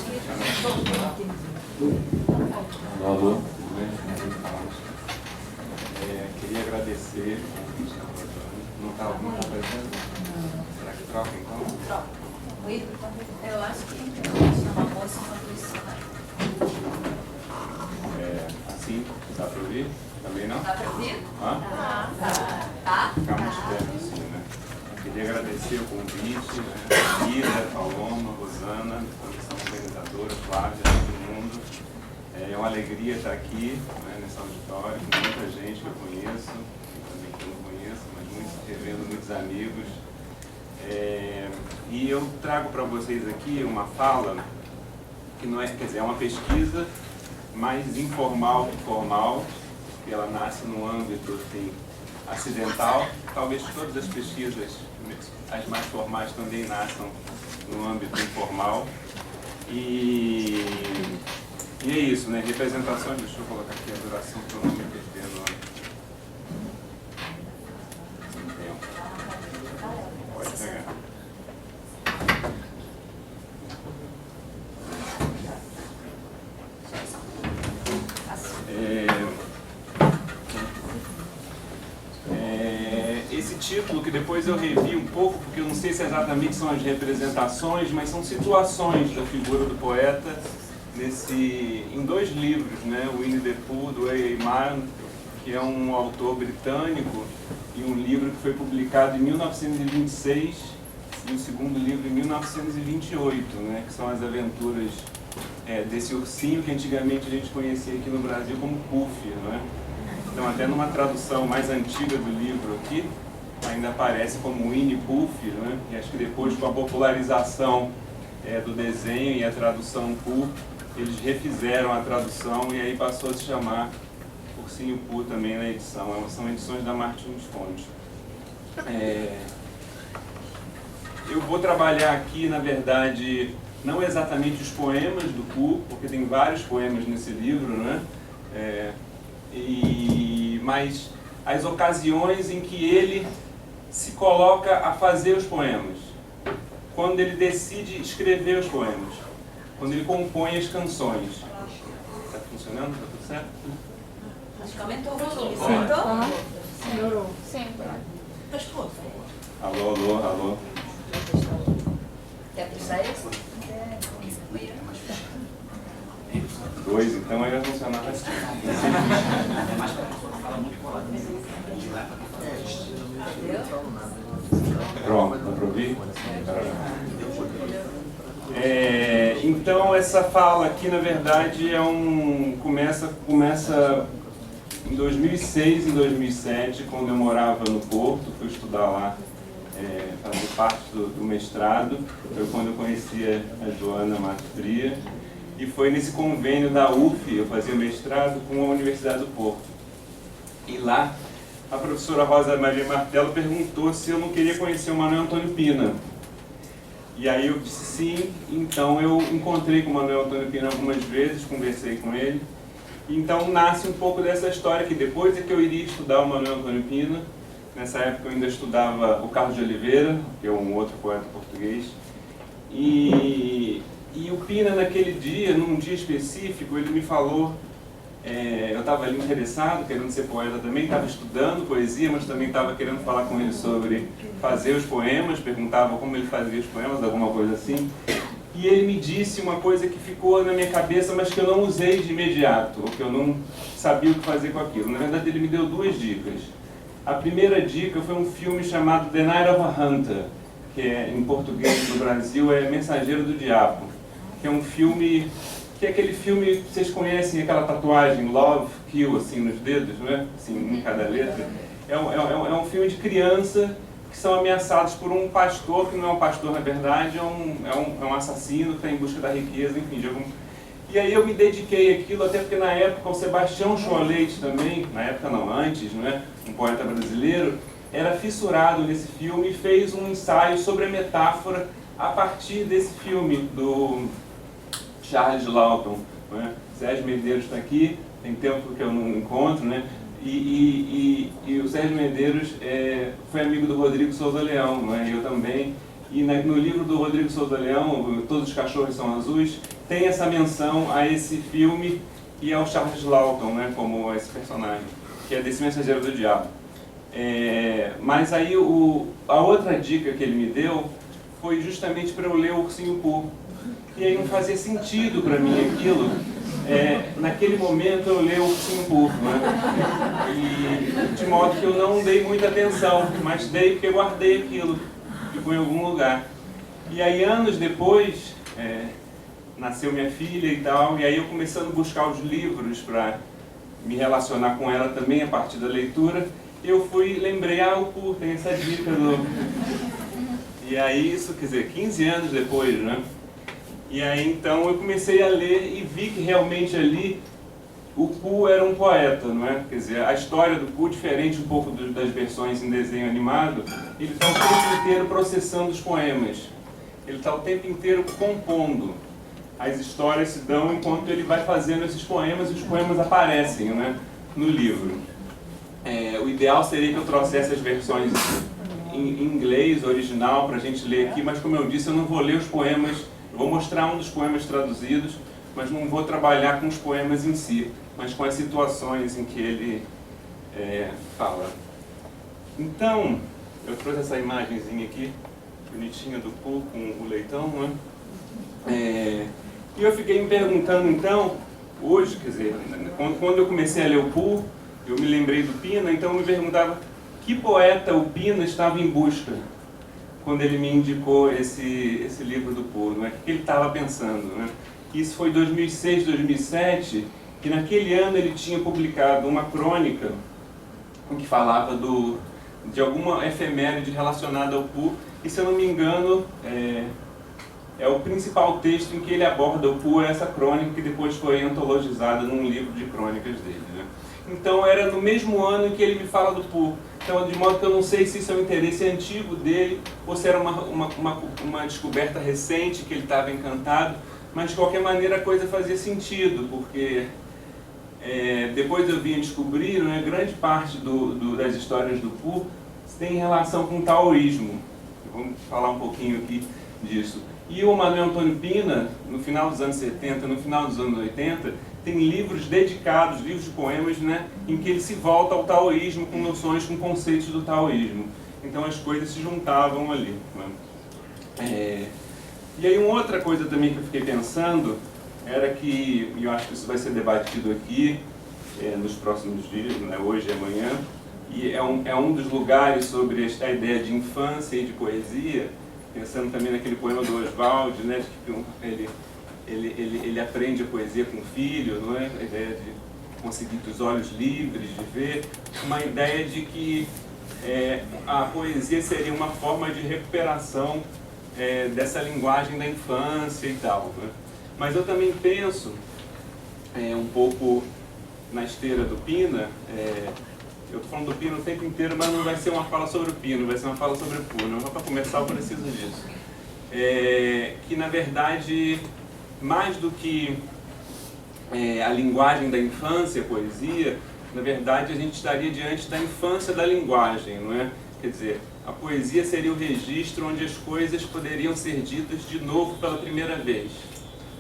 Alô? Tudo bem? Queria agradecer. Não está aparecendo? Será que troca então? Troca. Eu acho que chama a moça assim, dá para ouvir? Também não? Dá para ouvir? Tá. Ficar mais perto assim, né? Queria agradecer o convite, né? Ida, Paloma, Rosana, comissão organizadora, Flávia, todo mundo. É uma alegria estar aqui, né, nesse auditório, com muita gente que eu conheço, também que eu não conheço, mas revendo muitos amigos. E eu trago para vocês aqui uma fala que não é, quer dizer, é uma pesquisa mais informal que formal, que ela nasce no âmbito assim, acidental. Talvez todas as pesquisas, as mais formais, também nasçam no âmbito informal. E é isso, né? Representações, deixa eu colocar aqui a duração para eu não me perder no tempo. Pode pegar. Esse título, que depois eu revi um pouco, porque eu não sei se exatamente são as representações, mas são situações da figura do poeta em 2 livros, né? O Winnie the Pooh, do A.A. Milne, que é um autor britânico, e um livro que foi publicado em 1926, e o segundo livro em 1928, né? Que são as aventuras desse ursinho que antigamente a gente conhecia aqui no Brasil como Puff, não é? Então, até numa tradução mais antiga do livro aqui, ainda aparece como Winnie Puff, né? E acho que depois, com a popularização do desenho e a tradução Pooh, eles refizeram a tradução e aí passou a se chamar Ursinho Pooh também na edição. São edições da Martins Fontes. Eu vou trabalhar aqui, na verdade, não exatamente os poemas do Pooh, porque tem vários poemas nesse livro, né? Mas as ocasiões em que ele se coloca a fazer os poemas, quando ele decide escrever os poemas, quando ele compõe as canções. Está funcionando? Está tudo certo? Acho que aumentou o volume. Sim. Melhorou? Sim. Alô, alô, alô. Quer puxar esse? 2, então aí vai funcionar assim. Pronto, dá para ouvir? Então essa fala aqui, na verdade, começa em 2006 e 2007, quando eu morava no Porto, fui estudar lá, fazer parte do mestrado. Foi quando eu conheci a Joana Mato Fria. E foi nesse convênio da UF, eu fazia mestrado com a Universidade do Porto. E lá, a professora Rosa Maria Martello perguntou se eu não queria conhecer o Manuel Antônio Pina. E aí eu disse sim, então eu encontrei com o Manuel Antônio Pina algumas vezes, conversei com ele. Então nasce um pouco dessa história que depois é que eu iria estudar o Manuel Antônio Pina. Nessa época eu ainda estudava o Carlos de Oliveira, que é um outro poeta português. E o Pina, naquele dia, num dia específico, ele me falou, eu estava ali interessado, querendo ser poeta também, estava estudando poesia, mas também estava querendo falar com ele sobre fazer os poemas, perguntava como ele fazia os poemas, alguma coisa assim. E ele me disse uma coisa que ficou na minha cabeça, mas que eu não usei de imediato, ou que eu não sabia o que fazer com aquilo. Na verdade, ele me deu 2 dicas. A primeira dica foi um filme chamado The Night of a Hunter, que em português no Brasil é Mensageiro do Diabo, que é um filme, que é aquele filme, vocês conhecem aquela tatuagem Love, Kill, assim, nos dedos, né? Assim, em cada letra. É um filme de criança que são ameaçados por um pastor, que não é um pastor na verdade, é um assassino que está em busca da riqueza, enfim, de algum... E aí eu me dediquei àquilo, até porque na época o Sebastião Cholet também, na época não, antes, né? Um poeta brasileiro, era fissurado nesse filme e fez um ensaio sobre a metáfora a partir desse filme do Charles Laughton, né? Sérgio Medeiros está aqui, tem tempo que eu não encontro, né? E o Sérgio Medeiros foi amigo do Rodrigo Souza Leão, né? Eu também. E no livro do Rodrigo Souza Leão, Todos os Cachorros São Azuis, tem essa menção a esse filme e ao Charles Laughton, né? Como esse personagem, que é desse Mensageiro do Diabo. Mas aí a outra dica que ele me deu foi justamente para eu ler o Ursinho Pooh. E aí não fazia sentido para mim aquilo. Naquele momento eu li o Ursinho Pooh, né? E de modo que eu não dei muita atenção, mas dei porque eu guardei aquilo, ficou em algum lugar. E aí anos depois, nasceu minha filha e tal, e aí eu começando a buscar os livros para me relacionar com ela também a partir da leitura, eu lembrei, o Pooh, tem essa dica do... E aí isso, quer dizer, 15 anos depois, né? E aí então eu comecei a ler e vi que realmente ali o Pooh era um poeta, não é? Quer dizer, a história do Pooh, diferente um pouco das versões em desenho animado, ele está o tempo inteiro processando os poemas. Ele está o tempo inteiro compondo. As histórias se dão enquanto ele vai fazendo esses poemas e os poemas aparecem, né, no livro. O ideal seria que eu trouxesse as versões em inglês, original, para a gente ler aqui, mas como eu disse, eu não vou ler os poemas. Eu vou mostrar um dos poemas traduzidos, mas não vou trabalhar com os poemas em si, mas com as situações em que ele fala. Então, eu trouxe essa imagenzinha aqui, bonitinha do Pooh com o leitão, né? E eu fiquei me perguntando, então, hoje, quer dizer, quando eu comecei a ler o Pooh, eu me lembrei do Pina, então eu me perguntava que poeta o Pina estava em busca quando ele me indicou esse livro do Pooh, não é? O que ele estava pensando, né? que isso foi 2006, 2007, que naquele ano ele tinha publicado uma crônica em que falava de alguma efeméride relacionada ao Poe, e se eu não me engano, é o principal texto em que ele aborda o Poe, essa crônica que depois foi antologizada num livro de crônicas dele, né? Então era no mesmo ano em que ele me fala do Poe. Então, de modo que eu não sei se isso é um interesse antigo dele ou se era uma descoberta recente que ele estava encantado, mas de qualquer maneira a coisa fazia sentido, porque depois eu vim descobrir, né, grande parte das histórias do Poe tem relação com o taoísmo. Vamos falar um pouquinho aqui disso. E o Manuel Antônio Pina, no final dos anos 70, no final dos anos 80, tem livros dedicados, livros de poemas, né, em que ele se volta ao taoísmo, com noções, com conceitos do taoísmo. Então as coisas se juntavam ali, né? E aí uma outra coisa também que eu fiquei pensando, era que, e eu acho que isso vai ser debatido aqui nos próximos dias, né, hoje e amanhã, e é um dos lugares sobre a ideia de infância e de poesia, pensando também naquele poema do Oswald, né, de que ele aprende a poesia com o filho, não é? A ideia de conseguir os olhos livres, de ver, uma ideia de que a poesia seria uma forma de recuperação dessa linguagem da infância e tal, né? Mas eu também penso um pouco na esteira do Pina. Eu estou falando do Pina o tempo inteiro, mas não vai ser uma fala sobre o Pina, vai ser uma fala sobre o Poe. Mas para começar eu preciso disso. Que na verdade, mais do que a linguagem da infância, a poesia, na verdade a gente estaria diante da infância da linguagem, não é? Quer dizer, a poesia seria o registro onde as coisas poderiam ser ditas de novo pela primeira vez.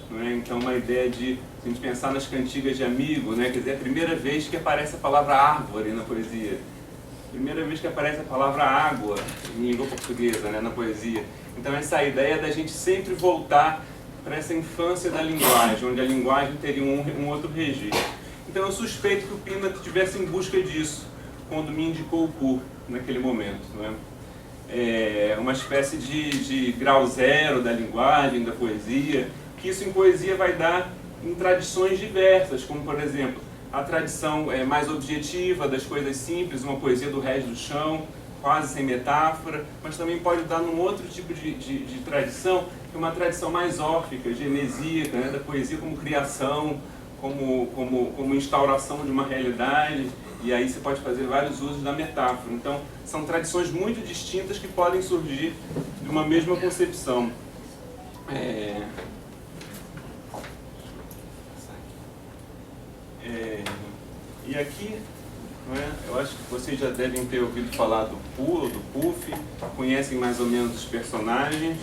Não é? Então uma ideia de, se a gente pensar nas cantigas de amigo, né? Quer dizer, a primeira vez que aparece a palavra árvore na poesia, a primeira vez que aparece a palavra água em língua portuguesa, né? Na poesia. Então essa ideia da gente sempre voltar para essa infância da linguagem, onde a linguagem teria um outro registro. Então eu suspeito que o Pina estivesse em busca disso, quando me indicou o Poe naquele momento, não é? Uma espécie de grau zero da linguagem, da poesia, que isso em poesia vai dar em tradições diversas, como por exemplo, a tradição mais objetiva das coisas simples, uma poesia do Rés do Chão, quase sem metáfora, mas também pode dar num outro tipo de tradição, que é uma tradição mais órfica, genesíaca, né, da poesia como criação, como instauração de uma realidade, e aí você pode fazer vários usos da metáfora. Então, são tradições muito distintas que podem surgir de uma mesma concepção. E aqui, né, eu acho que vocês já devem ter ouvido falar do Poe ou do Puff, conhecem mais ou menos os personagens.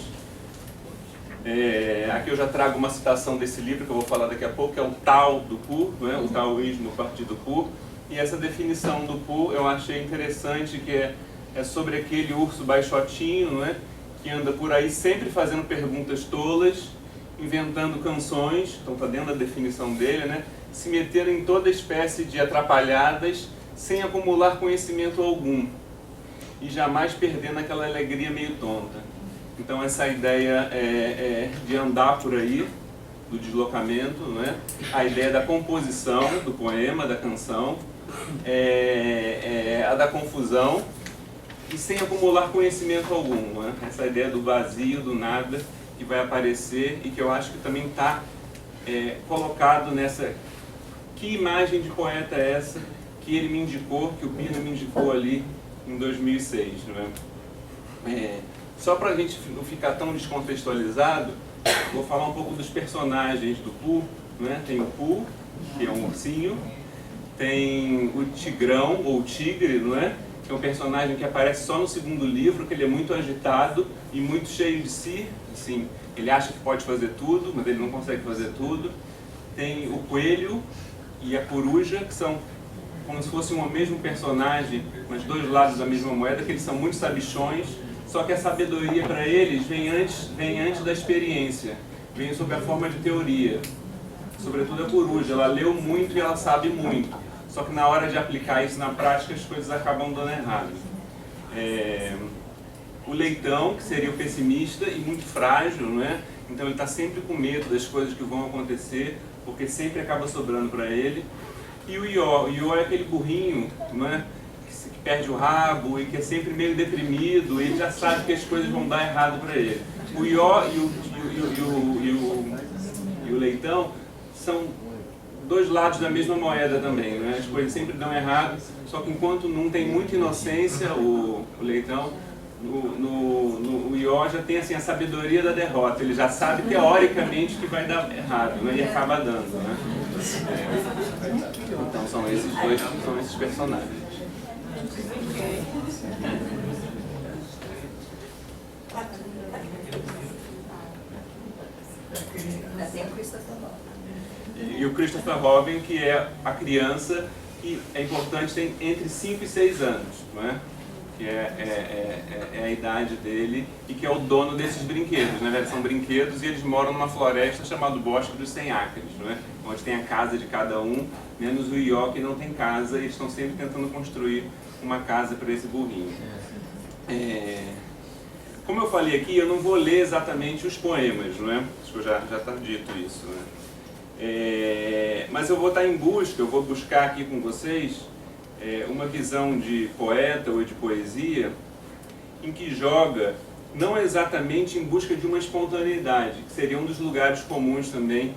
Aqui eu já trago uma citação desse livro que eu vou falar daqui a pouco, que é o Tao do Poe, né, o taoísmo a partir do Poe. E essa definição do Poe eu achei interessante, que é sobre aquele urso baixotinho, não é, que anda por aí sempre fazendo perguntas tolas, inventando canções, então está dentro da definição dele, né, se meter em toda espécie de atrapalhadas sem acumular conhecimento algum e jamais perdendo aquela alegria meio tonta. Então essa ideia de andar por aí, do deslocamento, não é? A ideia da composição do poema, da canção, a da confusão e sem acumular conhecimento algum, não é? Essa ideia do vazio, do nada que vai aparecer e que eu acho que também está colocado nessa... Que imagem de poeta é essa que ele me indicou, que o Pina me indicou ali em 2006, não é? Só para a gente não ficar tão descontextualizado, vou falar um pouco dos personagens do Poe, não é? Tem o Poe, que é um ursinho, tem o Tigrão, ou Tigre, não é? Que é um personagem que aparece só no segundo livro, que ele é muito agitado e muito cheio de si, assim, ele acha que pode fazer tudo, mas ele não consegue fazer tudo. Tem o Coelho e a Coruja, que são como se fosse um mesmo personagem, mas dois lados da mesma moeda, que eles são muito sabichões, só que a sabedoria para eles vem antes da experiência, vem sob a forma de teoria. Sobretudo a Coruja, ela leu muito e ela sabe muito, só que na hora de aplicar isso na prática as coisas acabam dando errado. O Leitão, que seria o pessimista e muito frágil, não é? Então ele está sempre com medo das coisas que vão acontecer, porque sempre acaba sobrando para ele. E o Ió é aquele burrinho, não é? Que perde o rabo e que é sempre meio deprimido, ele já sabe que as coisas vão dar errado para ele. O Ió e o Leitão são dois lados da mesma moeda também, né? As coisas sempre dão errado, só que enquanto não tem muita inocência, o Leitão, o Ió já tem assim, a sabedoria da derrota, ele já sabe teoricamente que vai dar errado, né? E acaba dando, né? Então são esses dois, são esses personagens. E o Christopher Robin, que é a criança que é importante, tem entre 5 e 6 anos, não é? Que é a idade dele e que é o dono desses brinquedos, né? São brinquedos e eles moram numa floresta chamada Bosque dos 100 Acres, não é? Onde tem a casa de cada um, menos o Ió, que não tem casa, e eles estão sempre tentando construir uma casa para esse burrinho. Como eu falei aqui, eu não vou ler exatamente os poemas, não é? Acho que já está dito isso, né? Mas eu vou estar em busca, eu vou buscar aqui com vocês uma visão de poeta ou de poesia em que joga não exatamente em busca de uma espontaneidade, que seria um dos lugares comuns também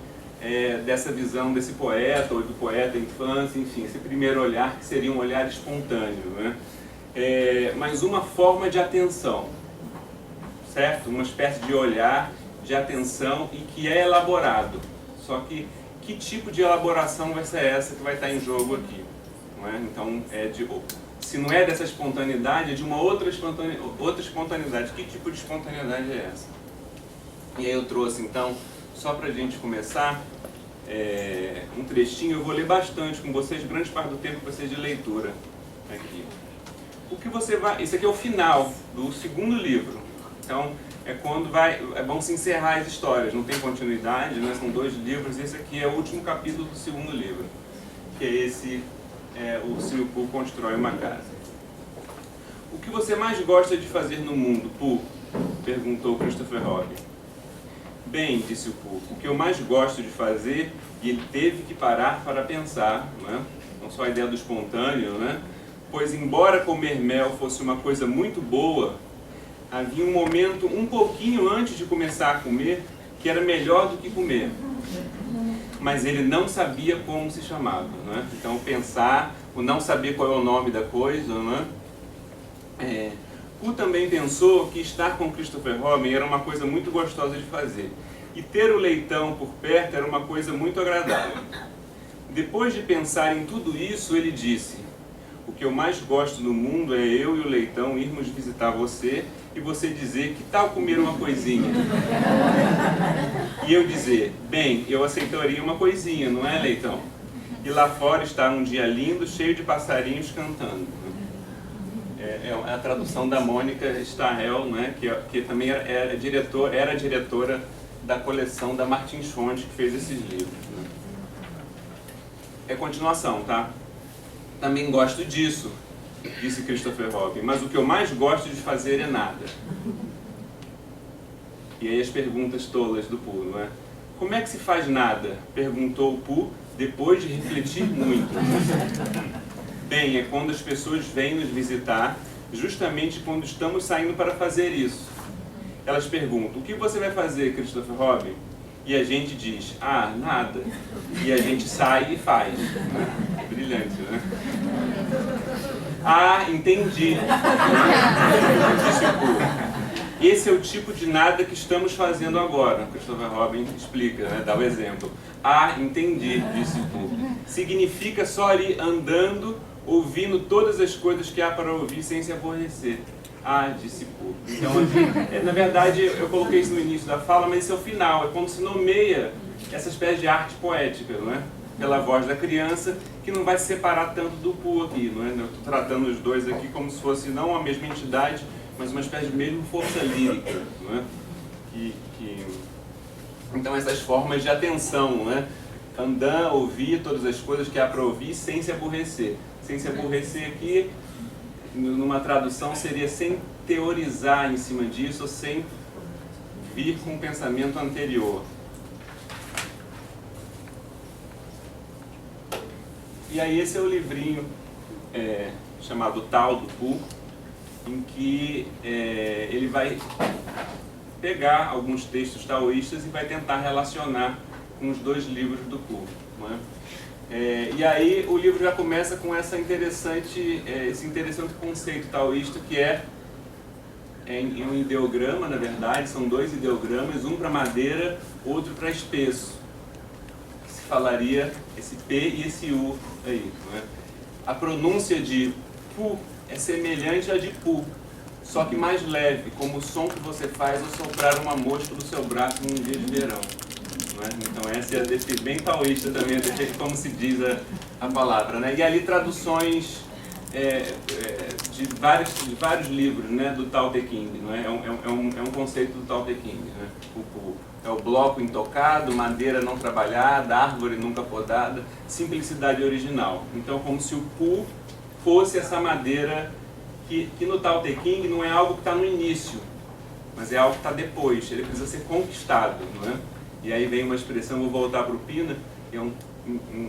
dessa visão desse poeta ou do poeta infância, enfim, esse primeiro olhar que seria um olhar espontâneo, né? Mas uma forma de atenção, certo? Uma espécie de olhar de atenção e que é elaborado. Só que tipo de elaboração vai ser essa que vai estar em jogo aqui? Não é? Então, se não é dessa espontaneidade, é de uma outra espontaneidade. Que tipo de espontaneidade é essa? E aí eu trouxe, então, só para a gente começar, um trechinho. Eu vou ler bastante com vocês, grande parte do tempo vai ser de leitura aqui. O que você vai... Esse aqui é o final do segundo livro. Então, é quando vão se encerrar as histórias, não tem continuidade, né? São 2 livros, esse aqui é o último capítulo do segundo livro, que é esse, o Seu Pooh Constrói uma Casa. O que você mais gosta de fazer no mundo, Pooh? Perguntou Christopher Robin. Bem, disse o Pooh, o que eu mais gosto de fazer, e ele teve que parar para pensar, né? Não só a ideia do espontâneo, né? Pois embora comer mel fosse uma coisa muito boa, havia um momento um pouquinho antes de começar a comer que era melhor do que comer. Mas ele não sabia como se chamava, né? Então pensar, o não saber qual é o nome da coisa, né? Pooh também pensou que estar com Christopher Robin era uma coisa muito gostosa de fazer. E ter o Leitão por perto era uma coisa muito agradável. Depois de pensar em tudo isso, ele disse: o que eu mais gosto no mundo é eu e o Leitão irmos visitar você e você dizer, que tal comer uma coisinha? E eu dizer, bem, eu aceitaria uma coisinha, não é, Leitão? E lá fora está um dia lindo, cheio de passarinhos cantando. É a tradução da Mônica Starrell, né, que também era diretora da coleção da Martins Fontes, que fez esses livros. Né? É continuação, tá? Também gosto disso, disse Christopher Robin, mas o que eu mais gosto de fazer é nada. E aí as perguntas tolas do Pooh, não é? Como é que se faz nada? Perguntou o Pooh, depois de refletir muito. Bem, é quando as pessoas vêm nos visitar, justamente quando estamos saindo para fazer isso. Elas perguntam, o que você vai fazer, Christopher Robin? E a gente diz, ah, nada. E a gente sai e faz. Brilhante, né? Ah, entendi. Disse o Pooh. Esse é o tipo de nada que estamos fazendo agora. Christopher Robin explica, né? Dá o exemplo. Ah, entendi, disse o Pooh. Significa só ir andando, ouvindo todas as coisas que há para ouvir sem se aborrecer. Ah, disse Pooh. Então, na verdade, eu coloquei isso no início da fala, mas esse é o final. É quando se nomeia essa espécie de arte poética, não é? Pela voz da criança, que não vai se separar tanto do Pooh aqui, não é? Eu estou tratando os dois aqui como se fosse não a mesma entidade, mas uma espécie de mesmo força lírica, não é? Então essas formas de atenção, não é? Andar, ouvir todas as coisas que há para ouvir sem se aborrecer. Sem se aborrecer aqui, numa tradução, seria sem teorizar em cima disso, ou sem vir com o pensamento anterior. E aí esse é o livrinho chamado Tao do Pu, em que ele vai pegar alguns textos taoístas e vai tentar relacionar com os dois livros do Pu. Não é? E aí o livro já começa com esse interessante conceito taoísta, que é em um ideograma, na verdade, são dois ideogramas, um para madeira, outro para espesso. Se falaria esse P e esse U aí. Não é? A pronúncia de Pu é semelhante à de Pu, só que mais leve, como o som que você faz ao soprar uma mosca do seu braço num dia de verão. Não é? Então essa é a defesa bem taoísta também, como se diz a palavra. Né? E ali traduções de vários livros, né, do Tao Te Ching. Não é? É um conceito do Tao Te Ching. Né? O Pu é o bloco intocado, madeira não trabalhada, árvore nunca podada, simplicidade original. Então como se o Pu fosse essa madeira que no Tao Te Ching não é algo que está no início, mas é algo que está depois, ele precisa ser conquistado. Não é? E aí vem uma expressão, vou voltar para o Pina, que é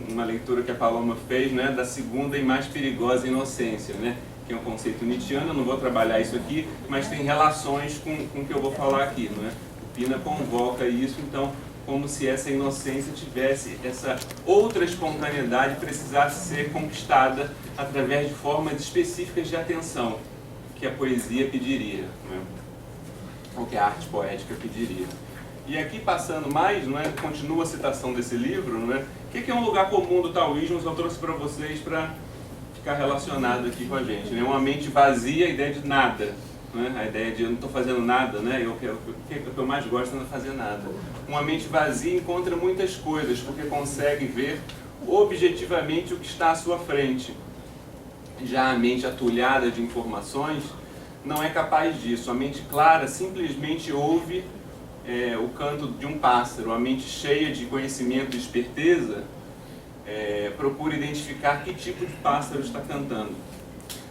uma leitura que a Paloma fez, né, da segunda e mais perigosa inocência, né, que é um conceito nietzschiano. Eu não vou trabalhar isso aqui, mas tem relações com o que eu vou falar aqui. Não é? O Pina convoca isso, então, como se essa inocência tivesse essa outra espontaneidade, precisasse ser conquistada através de formas específicas de atenção, que a poesia pediria, não é? Ou que a arte poética pediria. E aqui, passando mais, não é, continua a citação desse livro, não é? O que é um lugar comum do taoísmo? Eu trouxe para vocês para ficar relacionado aqui com a gente. Né? Uma mente vazia, a ideia de nada. Não é? A ideia de eu não estou fazendo nada, né? O que eu mais gosto é não fazer nada. Uma mente vazia encontra muitas coisas, porque consegue ver objetivamente o que está à sua frente. Já a mente atulhada de informações não é capaz disso. A mente clara simplesmente ouve o canto de um pássaro. A mente cheia de conhecimento e esperteza procura identificar que tipo de pássaro está cantando.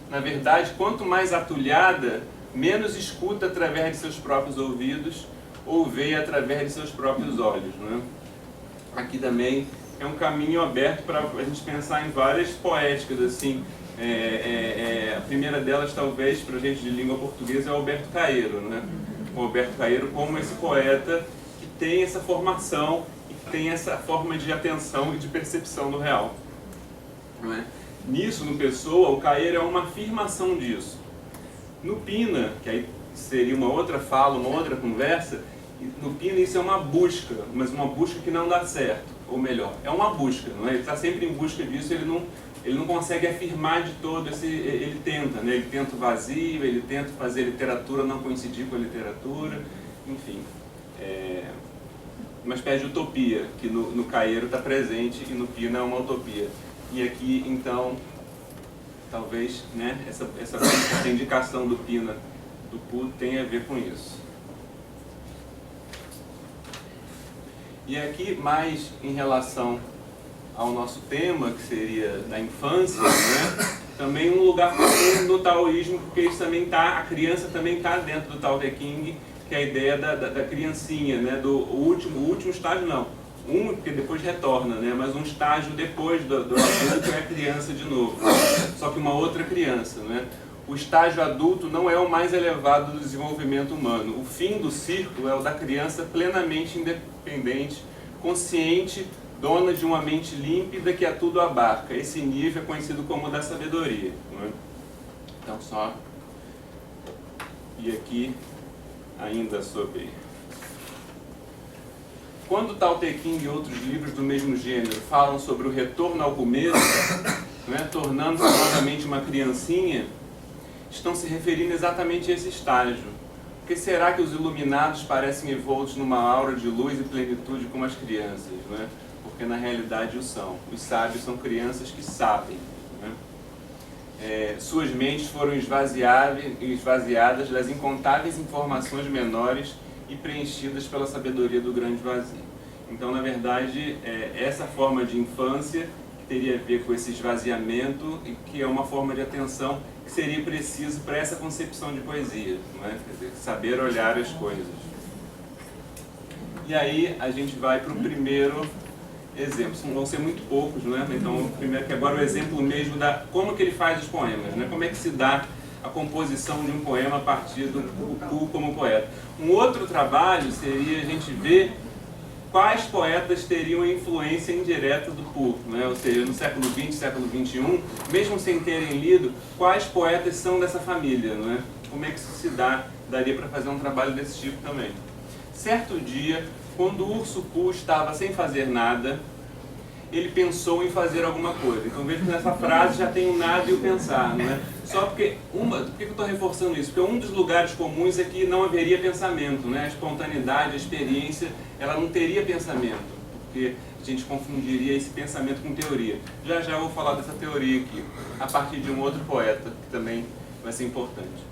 Na verdade, quanto mais atulhada, menos escuta através de seus próprios ouvidos ou vê através de seus próprios olhos. Né? Aqui também é um caminho aberto para a gente pensar em várias poéticas. Assim. A primeira delas, talvez, para a gente de língua portuguesa, é o Alberto Caeiro. Né? O Alberto Caeiro como esse poeta que tem essa formação e que tem essa forma de atenção e de percepção do real. Não é? Nisso, no Pessoa, o Caeiro é uma afirmação disso. No Pina, que aí seria uma outra fala, uma outra conversa, no Pina isso é uma busca, mas uma busca que não dá certo, ou melhor, é uma busca, não é? Ele está sempre em busca disso, ele não consegue afirmar de todo, ele tenta, né? Ele tenta o vazio, ele tenta fazer literatura não coincidir com a literatura, enfim. Uma espécie de utopia, que no Caeiro está presente e no Pina é uma utopia. E aqui, então, talvez, né, essa indicação do Pina, do Pu, tenha a ver com isso. E aqui, mais em relação ao nosso tema, que seria da infância, né, também um lugar comum no taoísmo, porque isso também a criança também está dentro do Tao Te Ching, que é a ideia da criancinha, né, do último estágio não. Porque depois retorna, né? Mas um estágio depois do adulto é a criança de novo, só que uma outra criança, né? O estágio adulto não é o mais elevado do desenvolvimento humano. O fim do círculo é o da criança plenamente independente, consciente, dona de uma mente límpida que a tudo abarca. Esse nível é conhecido como o da sabedoria, não é? Então só... E aqui, ainda sobre... Quando o Tao Te Ching e outros livros do mesmo gênero falam sobre o retorno ao começo, né, tornando-se novamente uma criancinha, estão se referindo exatamente a esse estágio. Por que será que os iluminados parecem envoltos numa aura de luz e plenitude como as crianças? Né? Porque na realidade o são. Os sábios são crianças que sabem. Né? Suas mentes foram esvaziadas das incontáveis informações menores e preenchidas pela sabedoria do grande vazio. Então, na verdade, essa forma de infância que teria a ver com esse esvaziamento e que é uma forma de atenção que seria preciso para essa concepção de poesia, não é? Quer dizer, saber olhar as coisas. E aí a gente vai para o primeiro exemplo. Vão ser muito poucos, né? Então, primeiro que agora o exemplo mesmo da como que ele faz os poemas, né? Como é que se dá a composição de um poema a partir do Poe como poeta. Um outro trabalho seria a gente ver quais poetas teriam influência indireta do Poe, né? Ou seja, no século XX, século XXI, mesmo sem terem lido, quais poetas são dessa família, né? Como é que isso se dá? Daria para fazer um trabalho desse tipo também. Certo dia, quando o urso Poe estava sem fazer nada, ele pensou em fazer alguma coisa. Então veja que nessa frase já tem o nada e o pensar, não é? Só porque, por que eu estou reforçando isso? Porque um dos lugares comuns é que não haveria pensamento, né? A espontaneidade, a experiência, ela não teria pensamento, porque a gente confundiria esse pensamento com teoria. Já já eu vou falar dessa teoria aqui, a partir de um outro poeta, que também vai ser importante.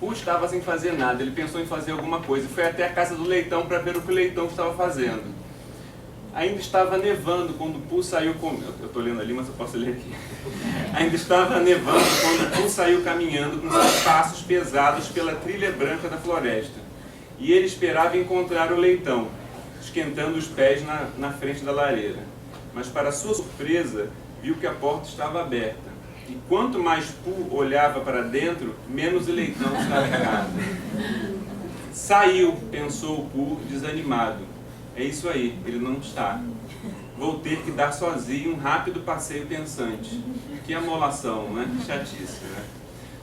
Poe estava sem fazer nada, ele pensou em fazer alguma coisa, foi até a casa do Leitão para ver o que o Leitão estava fazendo. Ainda estava nevando quando Poe saiu eu estou lendo ali, mas eu posso ler aqui. Ainda estava nevando quando Poe saiu caminhando com seus passos pesados pela trilha branca da floresta. E ele esperava encontrar o Leitão, esquentando os pés na frente da lareira. Mas, para sua surpresa, viu que a porta estava aberta. E quanto mais Poe olhava para dentro, menos o Leitão estava em casa. Saiu, pensou Poe, desanimado. É isso aí, ele não está. Vou ter que dar sozinho um rápido passeio pensante. Que amolação, né? Que chatice, né?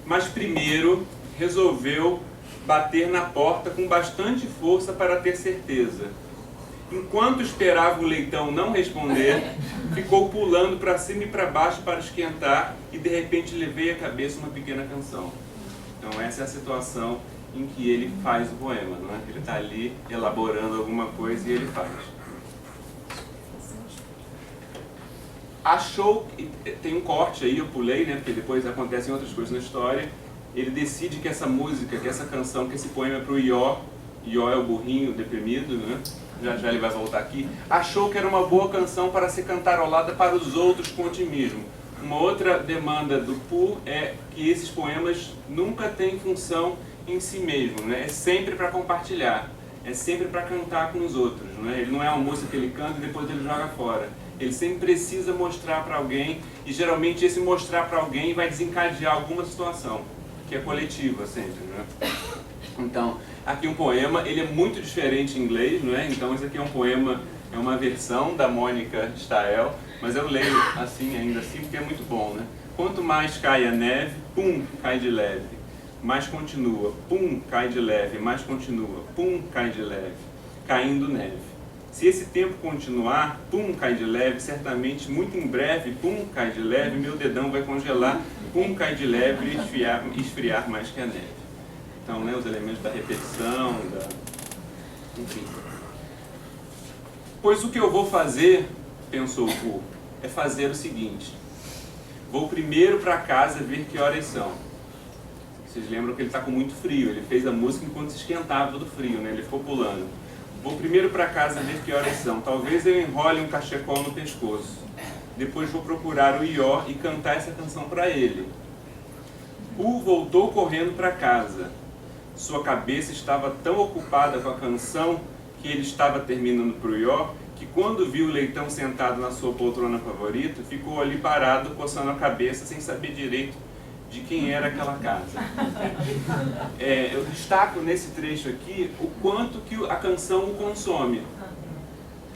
Mas primeiro resolveu bater na porta com bastante força para ter certeza. Enquanto esperava o Leitão não responder, ficou pulando para cima e para baixo para esquentar e de repente levei à cabeça uma pequena canção. Então essa é a situação em que ele faz o poema, não é? Ele está ali elaborando alguma coisa e ele faz. Achou, tem um corte aí, eu pulei, né? Porque depois acontecem outras coisas na história. Ele decide que essa música, que essa canção, que esse poema é para o Ió. Ió é o burrinho deprimido, né? Já já ele vai voltar aqui. Achou que era uma boa canção para ser cantarolada para os outros com otimismo. Uma outra demanda do Poe é que esses poemas nunca têm função em si mesmo, né? É sempre para compartilhar, é sempre para cantar com os outros, né? Ele não é uma música que ele canta e depois ele joga fora. Ele sempre precisa mostrar para alguém e geralmente esse mostrar para alguém vai desencadear alguma situação, que é coletiva sempre, né? Então, aqui um poema, ele é muito diferente em inglês, não é? Então esse aqui é um poema, é uma versão da Mônica Stael, mas eu leio assim, ainda assim, porque é muito bom, né? Quanto mais cai a neve, pum, cai de leve. Mais continua, pum, cai de leve, mais continua, pum, cai de leve, caindo neve. Se esse tempo continuar, pum, cai de leve, certamente, muito em breve, pum, cai de leve, meu dedão vai congelar, pum, cai de leve e esfriar mais que a neve. Então, né, os elementos da repetição, enfim. Pois o que eu vou fazer, pensou o Poe, é fazer o seguinte. Vou primeiro para casa ver que horas são. Vocês lembram que ele está com muito frio, ele fez a música enquanto se esquentava do frio, né? Ele ficou pulando. Vou primeiro para casa ver que horas são, talvez eu enrole um cachecol no pescoço. Depois vou procurar o Ió e cantar essa canção para ele. Poe voltou correndo para casa. Sua cabeça estava tão ocupada com a canção que ele estava terminando para o Ió, que quando viu o Leitão sentado na sua poltrona favorita, ficou ali parado, coçando a cabeça, sem saber direito de quem era aquela casa. Eu destaco nesse trecho aqui o quanto que a canção o consome,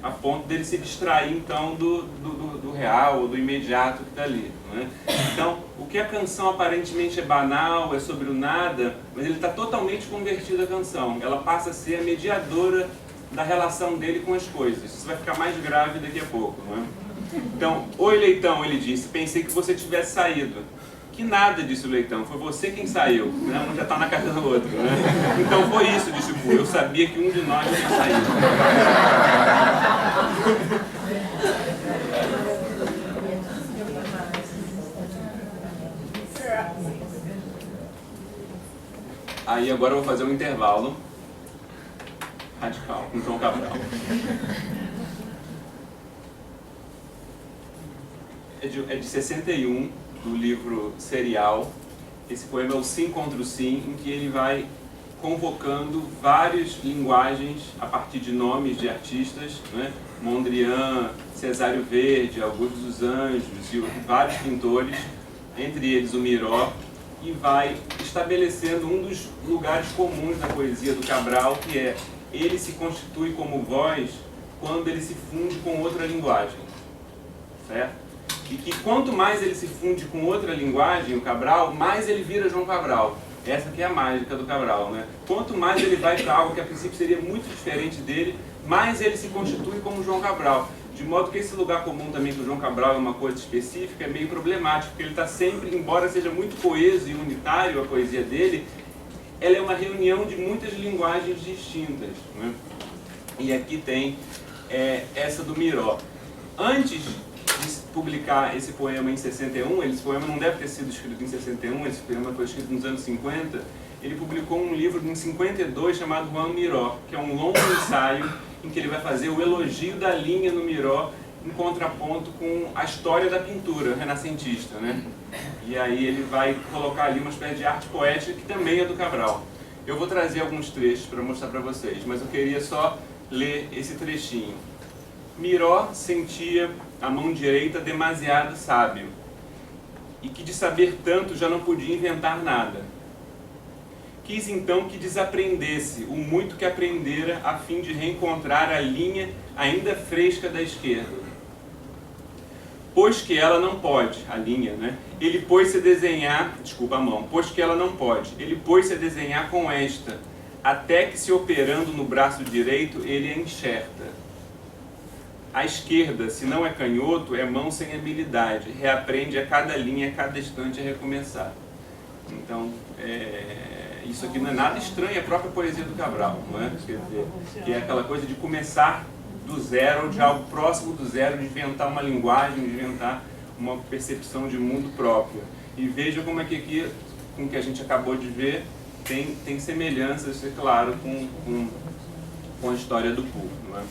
a ponto dele se distrair então do real ou do imediato que está ali, não é? Então, o que a canção aparentemente é banal, é sobre o nada, mas ele está totalmente convertido à canção. Ela passa a ser a mediadora da relação dele com as coisas. Isso vai ficar mais grave daqui a pouco, não é? Então, oi Leitão, ele disse, pensei que você tivesse saído. Que nada, disse o Leitão, foi você quem saiu, né? Um já está na casa do outro, né? Então foi isso, disse o Poe, eu sabia que um de nós tinha saído. Aí agora eu vou fazer um intervalo radical com João Cabral. É de 61, do livro Serial. Esse poema é o Sim contra o Sim, em que ele vai convocando várias linguagens a partir de nomes de artistas, né? Mondrian, Cesário Verde, Augusto dos Anjos e vários pintores, entre eles o Miró, e vai estabelecendo um dos lugares comuns da poesia do Cabral, que é: ele se constitui como voz quando ele se funde com outra linguagem, certo? E que quanto mais ele se funde com outra linguagem, o Cabral, mais ele vira João Cabral. Essa que é a mágica do Cabral, né? Quanto mais ele vai para algo que a princípio seria muito diferente dele, mais ele se constitui como João Cabral. De modo que esse lugar comum também que o João Cabral é uma coisa específica, é meio problemático, porque ele está sempre, embora seja muito coeso e unitário a poesia dele, ela é uma reunião de muitas linguagens distintas, né? E aqui tem essa do Miró. Antes de publicar esse poema em 61, esse poema não deve ter sido escrito em 61, esse poema foi escrito nos anos 50, ele publicou um livro em 52 chamado Juan Miró, que é um longo ensaio em que ele vai fazer o elogio da linha no Miró em contraponto com a história da pintura renascentista, né? E aí ele vai colocar ali uma espécie de arte poética que também é do Cabral. Eu vou trazer alguns trechos para mostrar para vocês, mas eu queria só ler esse trechinho. Miró sentia a mão direita demasiado sábio, e que de saber tanto já não podia inventar nada. Quis então que desaprendesse o muito que aprendera, a fim de reencontrar a linha ainda fresca da esquerda. Pois que ela não pode, a linha, né? Ele pôs-se a desenhar, desculpa a mão, pois que ela não pode, ele pôs-se a desenhar com esta, até que se operando no braço direito, ele a enxerta. A esquerda, se não é canhoto, é mão sem habilidade, reaprende a cada linha, a cada instante a recomeçar. Então, isso aqui não é nada estranho, é a própria poesia do Cabral, não é? Quer dizer, que é aquela coisa de começar do zero, de algo próximo do zero, de inventar uma linguagem, de inventar uma percepção de mundo próprio. E veja como é que aqui, com o que a gente acabou de ver, tem semelhanças, é claro, com a história do Poe, não é?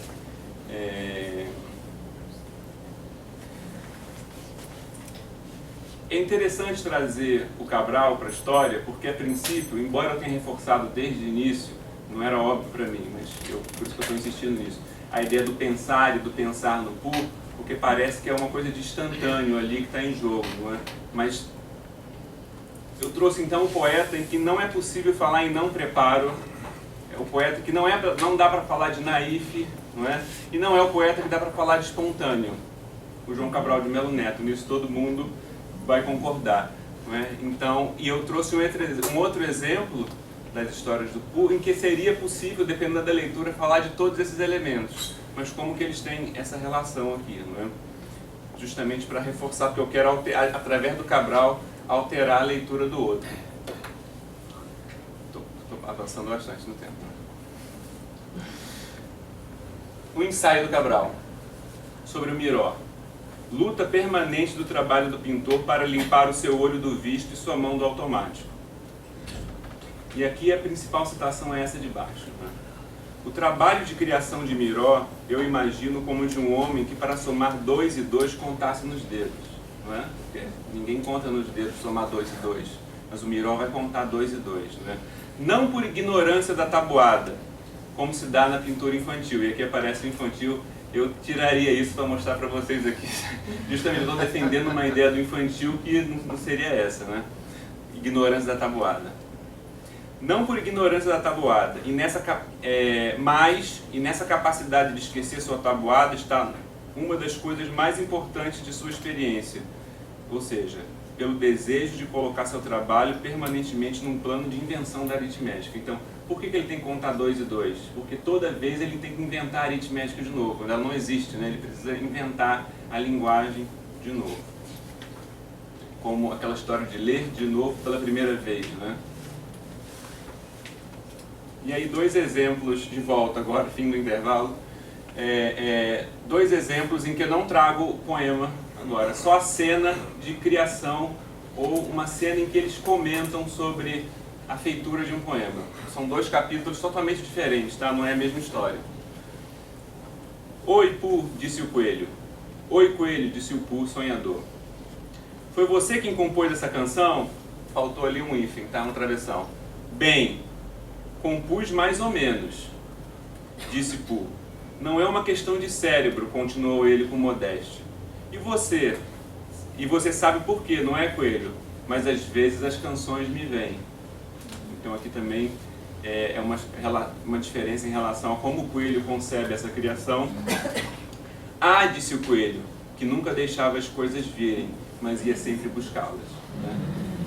É interessante trazer o Cabral para a história, porque a princípio, embora eu tenha reforçado desde o início, não era óbvio para mim, mas por isso que eu estou insistindo nisso, a ideia do pensar e do pensar no Poe, porque parece que é uma coisa de instantâneo ali que está em jogo, não é? Mas eu trouxe então o poeta em que não é possível falar em não preparo, é o poeta que não dá para falar de naif, não é? E não é o poeta que dá para falar de espontâneo, o João Cabral de Melo Neto, nisso todo mundo vai concordar, não é? Então, e eu trouxe um outro exemplo das histórias do Poe, em que seria possível, dependendo da leitura, falar de todos esses elementos, mas como que eles têm essa relação aqui, não é? Justamente para reforçar, porque eu quero, através do Cabral, alterar a leitura do outro. Estou avançando bastante no tempo. O ensaio do Cabral sobre o Miró. Luta permanente do trabalho do pintor para limpar o seu olho do visto e sua mão do automático. E aqui a principal citação é essa de baixo, né? O trabalho de criação de Miró eu imagino como de um homem que, para somar 2 e 2, contasse nos dedos, não é? Porque ninguém conta nos dedos somar 2 e 2, mas o Miró vai contar 2 e 2, né? Não por ignorância da tabuada, como se dá na pintura infantil. E aqui aparece o infantil. Eu tiraria isso para mostrar para vocês aqui. Justamente eu estou defendendo uma ideia do infantil que não seria essa, né? Ignorância da tabuada. Não por ignorância da tabuada, mas nessa capacidade de esquecer sua tabuada está uma das coisas mais importantes de sua experiência. Ou seja, pelo desejo de colocar seu trabalho permanentemente num plano de invenção da aritmética. Então, por que ele tem que contar 2 e 2? Porque toda vez ele tem que inventar a aritmética de novo. Ela não existe, né? Ele precisa inventar a linguagem de novo. Como aquela história de ler de novo pela primeira vez, né? E aí 2 exemplos de volta agora, fim do intervalo. 2 exemplos em que eu não trago o poema agora, só a cena de criação ou uma cena em que eles comentam sobre a feitura de um poema. São 2 capítulos totalmente diferentes, tá? Não é a mesma história. Oi, Poe, disse o coelho. Oi, coelho, disse o Poe, sonhador. Foi você quem compôs essa canção? Faltou ali um hífen, tá? No travessão. Bem, Compus mais ou menos, disse Pooh. Não é uma questão de cérebro, continuou ele com modéstia. E você? E você sabe por quê, não é, Coelho? Mas às vezes as canções me vêm. Então aqui também é uma diferença em relação a como o Coelho concebe essa criação. Ah, disse o Coelho, que nunca deixava as coisas virem, mas ia sempre buscá-las. Né?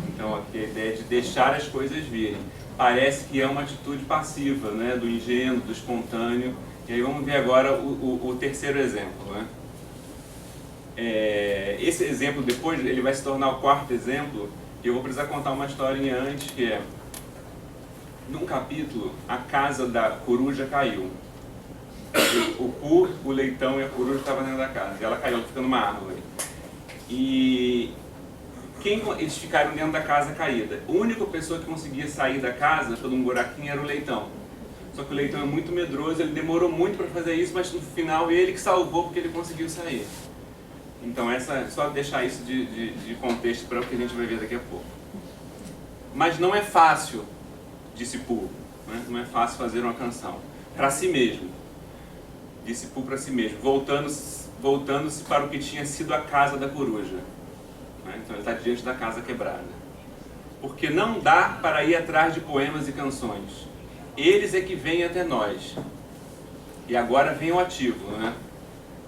Então aqui a ideia de deixar as coisas virem. Parece que é uma atitude passiva, né? Do ingênuo, do espontâneo. E aí vamos ver agora o terceiro exemplo. Né? Esse exemplo depois, ele vai se tornar o quarto exemplo, e eu vou precisar contar uma historinha antes, que é, num capítulo, a casa da coruja caiu. O Pooh, o leitão e a coruja estavam dentro da casa, e ela caiu, ela fica numa árvore. E eles ficaram dentro da casa caída. A única pessoa que conseguia sair da casa por um buraquinho era o leitão. Só que o leitão é muito medroso, ele demorou muito para fazer isso, mas no final ele que salvou porque ele conseguiu sair. Então só deixar isso de contexto para o que a gente vai ver daqui a pouco. Mas não é fácil, disse Pooh, né? Não é fácil fazer uma canção para si mesmo. Disse Pooh para si mesmo, voltando-se para o que tinha sido a casa da coruja. Né? Então ele está diante da casa quebrada. Porque não dá para ir atrás de poemas e canções. Eles é que vêm até nós. E agora vem o ativo, né?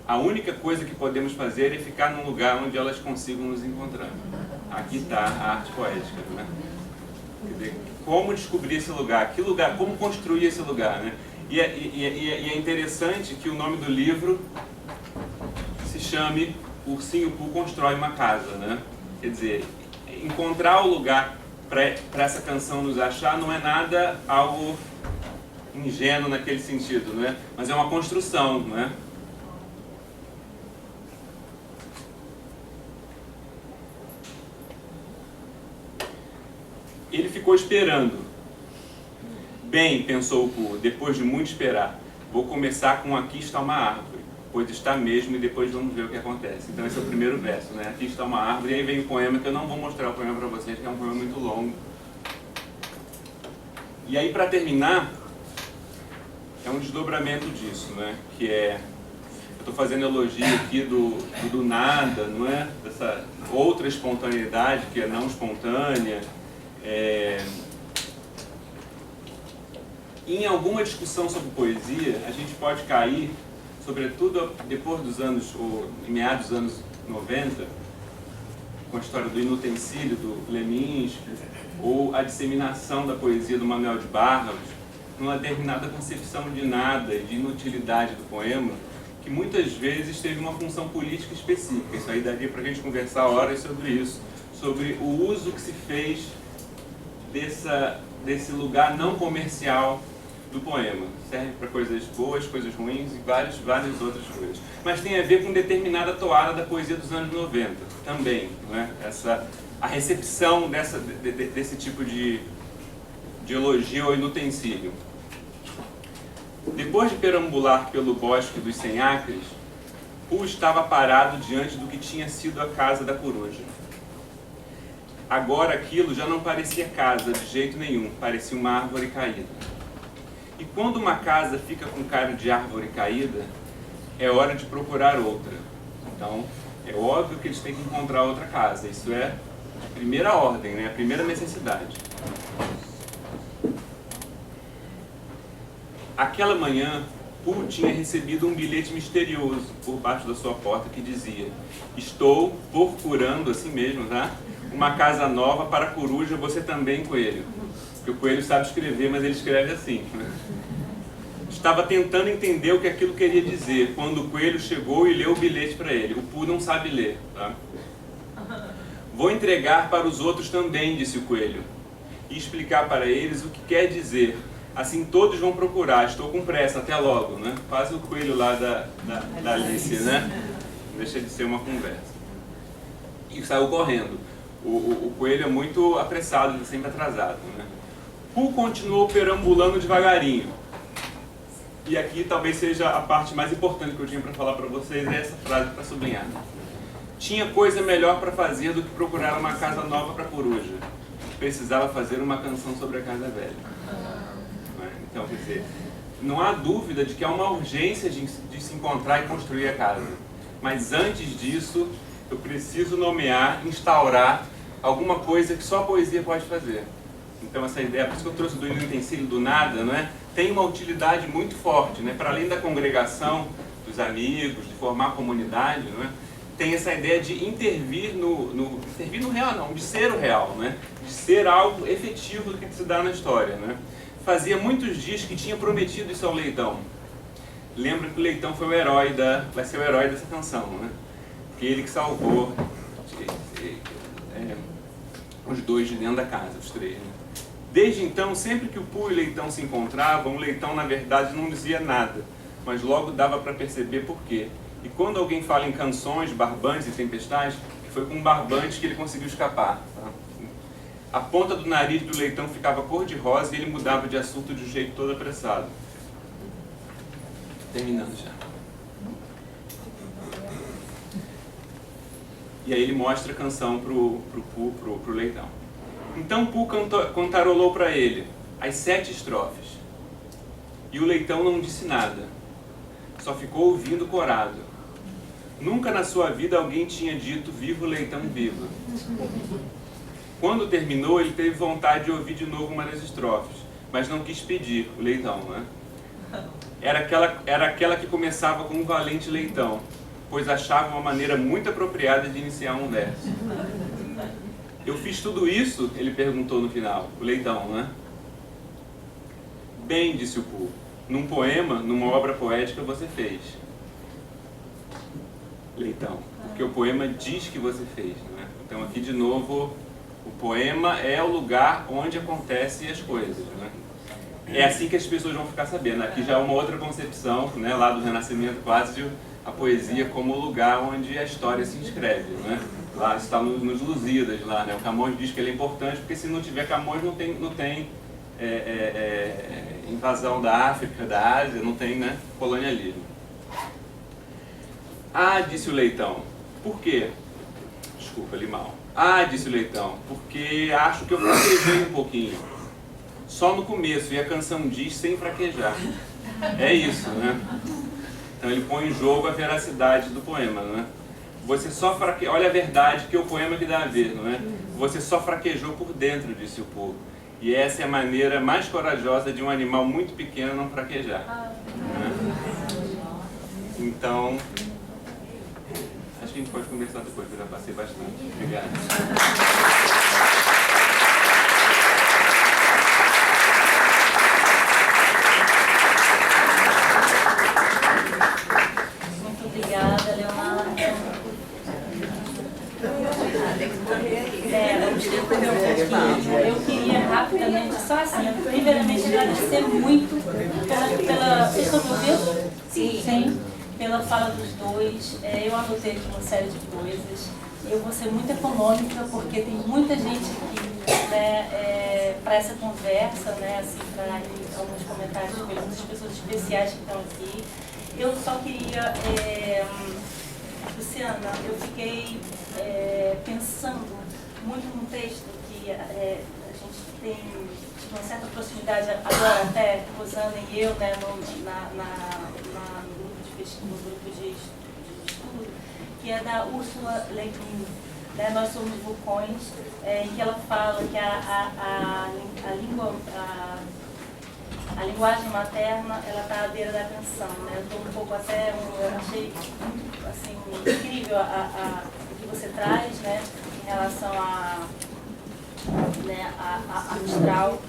A única coisa que podemos fazer é ficar num lugar onde elas consigam nos encontrar. Aqui está a arte poética, né? Quer dizer, como descobrir esse lugar? Que lugar? Como construir esse lugar, né? E é interessante que o nome do livro se chame Ursinho Pooh Constrói uma Casa, né? Quer dizer, encontrar o lugar para essa canção nos achar não é nada algo ingênuo naquele sentido, né? Mas é uma construção, né? Ele ficou esperando. Bem, pensou o Pooh, depois de muito esperar, vou começar com aqui está uma árvore, pois está mesmo e depois vamos ver o que acontece. Então esse é o primeiro verso, né? Aqui está uma árvore, e aí vem o poema, que eu não vou mostrar o poema para vocês, que é um poema muito longo. E aí, para terminar, é um desdobramento disso, né? Que é, eu estou fazendo elogio aqui do nada, não é? Dessa outra espontaneidade que é não espontânea. Em alguma discussão sobre poesia, a gente pode cair, sobretudo depois dos anos, ou em meados dos anos 90, com a história do inutensílio do Leminski, ou a disseminação da poesia do Manuel de Barros, numa determinada concepção de nada e de inutilidade do poema, que muitas vezes teve uma função política específica. Isso aí daria para a gente conversar horas sobre isso, sobre o uso que se fez desse lugar não comercial do poema. Serve para coisas boas, coisas ruins e várias outras coisas. Mas tem a ver com determinada toada da poesia dos anos 90 também, não é? A recepção desse tipo de elogio ao inutensílio. Depois de perambular pelo bosque dos 100 acres, Pooh estava parado diante do que tinha sido a casa da coruja. Agora aquilo já não parecia casa de jeito nenhum, parecia uma árvore caída. E quando uma casa fica com cara de árvore caída, é hora de procurar outra. Então, é óbvio que eles têm que encontrar outra casa. Isso é a primeira ordem, né? A primeira necessidade. Aquela manhã, Pooh tinha recebido um bilhete misterioso por baixo da sua porta que dizia: estou procurando, assim mesmo, tá? Uma casa nova para a coruja, você também, coelho. Porque o coelho sabe escrever, mas ele escreve assim. Estava tentando entender o que aquilo queria dizer, quando o coelho chegou e leu o bilhete para ele. O Pooh não sabe ler, tá? Vou entregar para os outros também, disse o coelho, e explicar para eles o que quer dizer. Assim todos vão procurar, estou com pressa, até logo, né? Quase o coelho lá da Alice, né? Deixa de ser uma conversa. E saiu correndo. O coelho é muito apressado, sempre atrasado, né? Pooh continuou perambulando devagarinho. E aqui talvez seja a parte mais importante que eu tinha para falar para vocês, é essa frase para sublinhar. Tinha coisa melhor para fazer do que procurar uma casa nova para a coruja. Precisava fazer uma canção sobre a casa velha. Então, quer dizer, não há dúvida de que há uma urgência de se encontrar e construir a casa. Mas antes disso, eu preciso nomear, instaurar alguma coisa que só a poesia pode fazer. Então essa ideia, por isso que eu trouxe do inutensílio do nada, não é? Tem uma utilidade muito forte, né? Para além da congregação, dos amigos, de formar a comunidade, não é? Tem essa ideia de intervir intervir no real, não, de ser o real, né? De ser algo efetivo do que se dá na história, né? Fazia muitos dias que tinha prometido isso ao Leitão. Lembra que o Leitão foi o herói vai ser o herói dessa canção, né? Que ele que salvou os dois de dentro da casa, os três, né? Desde então, sempre que o Poo e o Leitão se encontravam, o Leitão na verdade não dizia nada, mas logo dava para perceber por quê. E quando alguém fala em canções, barbantes e tempestades, foi com barbantes que ele conseguiu escapar, tá? A ponta do nariz do Leitão ficava cor-de-rosa e ele mudava de assunto de um jeito todo apressado. Terminando já. E aí ele mostra a canção pro Leitão. Então Poo cantarolou para ele as 7 estrofes. E o Leitão não disse nada. Só ficou ouvindo corado. Nunca na sua vida alguém tinha dito "Viva o Leitão, viva". Quando terminou, ele teve vontade de ouvir de novo uma das estrofes, mas não quis pedir, o Leitão, né? Era aquela que começava com um valente Leitão, pois achava uma maneira muito apropriada de iniciar um verso. Eu fiz tudo isso? Ele perguntou no final, o Leitão, né? Bem, disse o Poo, num poema, numa obra poética você fez. Leitão, porque o poema diz que você fez, né? Então aqui de novo, o poema é o lugar onde acontecem as coisas, né? É assim que as pessoas vão ficar sabendo. Aqui já é uma outra concepção, né, lá do Renascimento Clássico, a poesia como o lugar onde a história se inscreve, né? Lá está nos Lusíadas, lá, né? O Camões diz que ele é importante porque se não tiver Camões não tem invasão da África, da Ásia, não tem, né, colonialismo. Ah, disse o Leitão, por quê? Desculpa, li mal. Ah, disse o Leitão, porque acho que eu fraquejei um pouquinho. Só no começo, e a canção diz sem fraquejar. É isso, né? Então ele põe em jogo a veracidade do poema, não é? Você só fraquejou, olha a verdade que é o poema que dá a ver, não é? Você só fraquejou por dentro, disse o Poo. E essa é a maneira mais corajosa de um animal muito pequeno não fraquejar. Né? Então, acho que a gente pode conversar depois, porque eu já passei bastante. Obrigado. Muito obrigada, Leonardo. Eu queria rapidamente, só assim, primeiramente agradecer muito pela... Vocês estão me ouvindo? Sim. Pela fala dos dois. Eu anotei aqui uma série de coisas. Eu vou ser muito econômica, porque tem muita gente aqui, né, para essa conversa, né, assim, para alguns comentários, perguntas, pessoas especiais que estão aqui. Eu só queria... Luciana, eu fiquei pensando muito num texto que a gente tem uma certa proximidade agora até, Rosana e eu, né, no grupo de estudo, que é da Ursula Le Guin, né, Nós Somos Vulcões, em que ela fala que a linguagem materna, ela está à beira da canção, né? Eu estou um pouco até, eu achei muito, assim, incrível o que você traz, né, em relação né, a Mistral,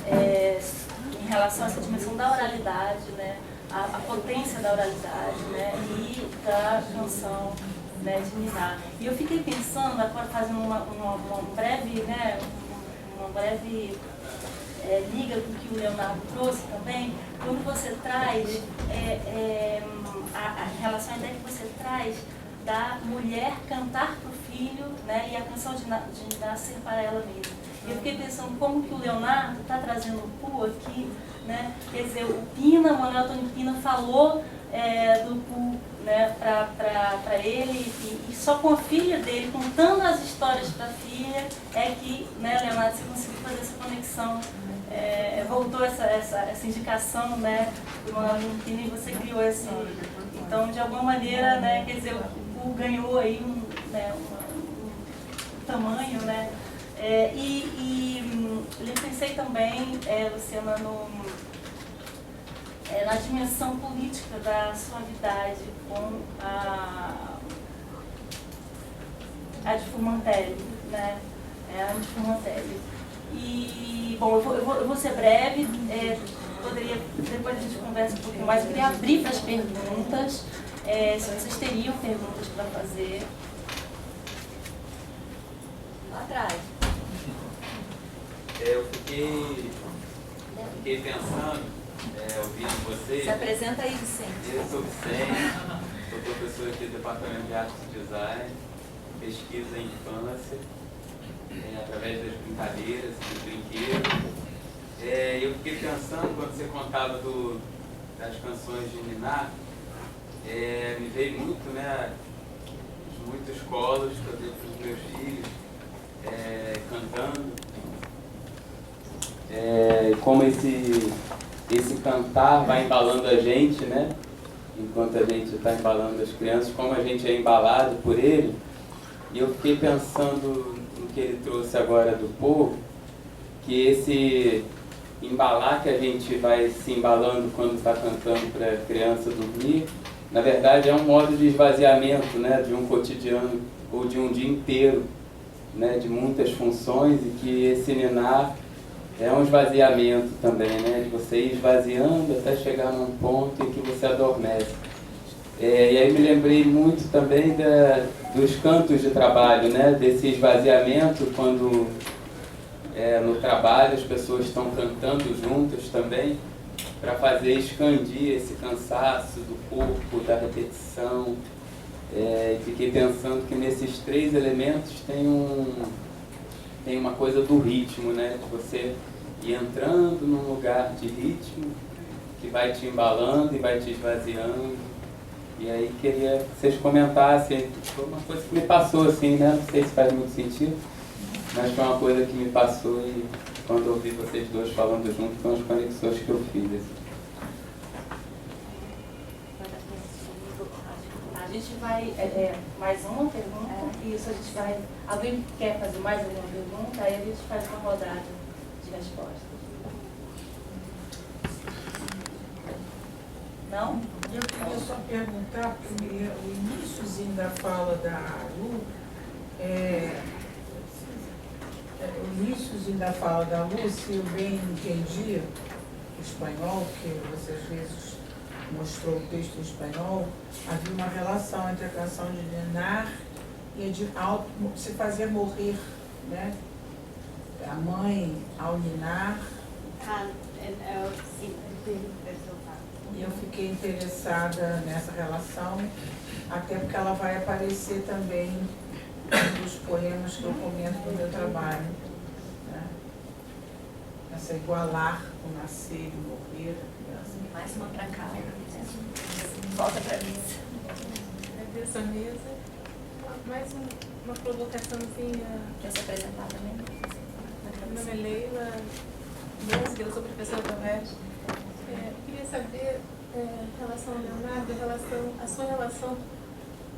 em relação a essa dimensão da oralidade, né, a potência da oralidade, né, e da canção, né, de Ninar. E eu fiquei pensando, agora fazendo uma breve, né, uma breve liga com o que o Leonardo trouxe também, quando você traz, em relação à ideia que você traz da mulher cantar para o filho, né, e a canção de nascer para ela mesma. Eu fiquei pensando como que o Leonardo está trazendo o Poo aqui, né, quer dizer, o Pina, o Manuel Antônio Pina falou do Poo, né, para ele, e só com a filha dele, contando as histórias para a filha, é que né, Leonardo, você conseguiu fazer essa conexão, voltou essa indicação, né, do Manuel Limpini, e você criou esse... Então, de alguma maneira, né, quer dizer, o Pu ganhou aí um tamanho, né, eu pensei também, Luciana, na dimensão política da suavidade com a de Formantelli, né? A de Formantelli. E, bom, eu vou ser breve, poderia, depois a gente conversa um pouquinho mais, eu queria abrir para as perguntas, se vocês teriam perguntas para fazer. Lá atrás. Eu fiquei pensando, ouvindo vocês. Se apresenta aí, Vicente. Eu sou Vicente, sou professor aqui do Departamento de Arte e Design, pesquisa em infância, através das brincadeiras, dos brinquedos. Eu fiquei pensando, quando você contava das canções de Ninar, me veio muito, né, muitos colos que eu dei para os meus filhos, cantando. Como esse cantar vai embalando a gente, né? Enquanto a gente está embalando as crianças, como a gente é embalado por ele. E eu fiquei pensando no que ele trouxe agora do povo, que esse embalar que a gente vai se embalando quando está cantando para a criança dormir, na verdade é um modo de esvaziamento, né? De um cotidiano ou de um dia inteiro, né? De muitas funções, e que esse ninar é um esvaziamento também, né? De você ir esvaziando até chegar num ponto em que você adormece. E aí me lembrei muito também dos cantos de trabalho, né? Desse esvaziamento quando no trabalho as pessoas estão cantando juntas também, para fazer expandir esse cansaço do corpo, da repetição. Fiquei pensando que nesses três elementos tem uma coisa do ritmo, né? De você ir entrando num lugar de ritmo que vai te embalando e vai te esvaziando. E aí queria que vocês comentassem, foi uma coisa que me passou assim, né? Não sei se faz muito sentido, mas foi uma coisa que me passou, e quando eu ouvi vocês dois falando junto, foram as conexões que eu fiz. Assim. A gente vai, mais uma pergunta, isso a gente vai, alguém quer fazer mais alguma pergunta, aí a gente faz uma rodada de respostas. Não? Eu queria só perguntar, porque o iníciozinho da fala da Lu, se eu bem entendi o espanhol, que você às vezes mostrou o texto em espanhol, havia uma relação entre a canção de Ninar e a de se fazer morrer, né? A mãe ao ninar. Sim, E eu fiquei interessada nessa relação, até porque ela vai aparecer também nos poemas que eu comento no meu trabalho. Né? Essa igualar o nascer e morrer. Mais uma pra cá. Volta pra mim. Agradeço a mesa. Mais uma provocaçãozinha. Quer se apresentar também? Meu nome é Leila Música, eu sou professora da UERJ. Queria saber, em relação ao Leonardo, a sua relação,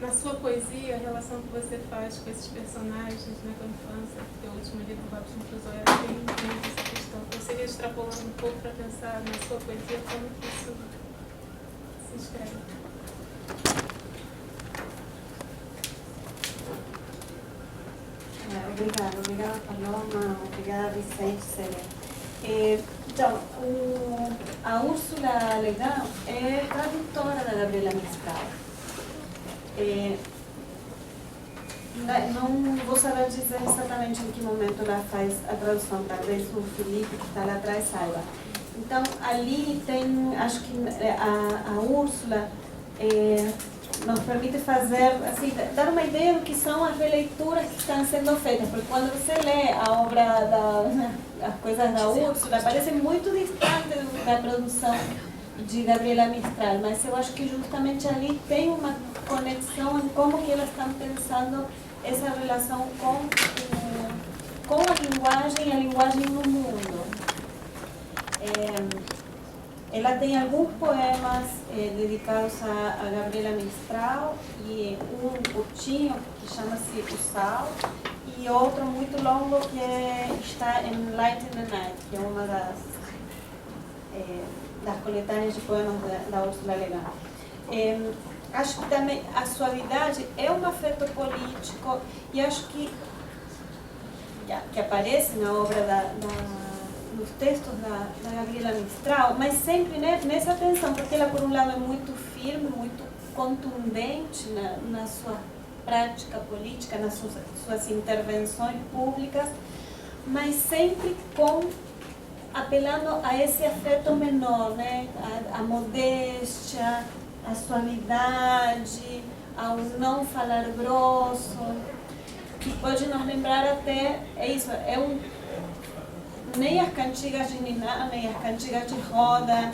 na sua poesia, a relação que você faz com esses personagens, né, com a infância, porque o último livro do Robinson Crusoe tem essa questão. Então, seria extrapolando um pouco para pensar na sua poesia, como que isso se escreve. Obrigada Paloma, obrigada Vicente. Então, a Úrsula Legrand é tradutora da Gabriela Mistral. Não vou saber dizer exatamente em que momento ela faz a tradução, talvez o Felipe que está lá atrás saiba. Então, ali tem, acho que a Úrsula nos permite fazer, assim, dar uma ideia do que são as releituras que estão sendo feitas, porque quando você lê a obra as coisas da Úrsula, parece muito distante da produção de Gabriela Mistral, mas eu acho que justamente ali tem uma conexão em como que elas estão pensando essa relação com a linguagem, a linguagem no mundo. Ela tem alguns poemas dedicados a Gabriela Mistral e um curtinho que chama-se O Sal e outro muito longo que está em Light in the Night, que é uma das coletâneas de poemas da Úrsula Le Guin. Acho que também a suavidade é um afeto político e acho que aparece na obra nos textos da Gabriela Mistral, mas sempre nessa tensão, porque ela por um lado é muito firme, muito contundente na sua prática política, nas suas intervenções públicas, mas sempre apelando a esse afeto menor, né? A modéstia, a suavidade, ao não falar grosso, que pode nos lembrar até, nem as cantigas de Niná, nem as cantigas de roda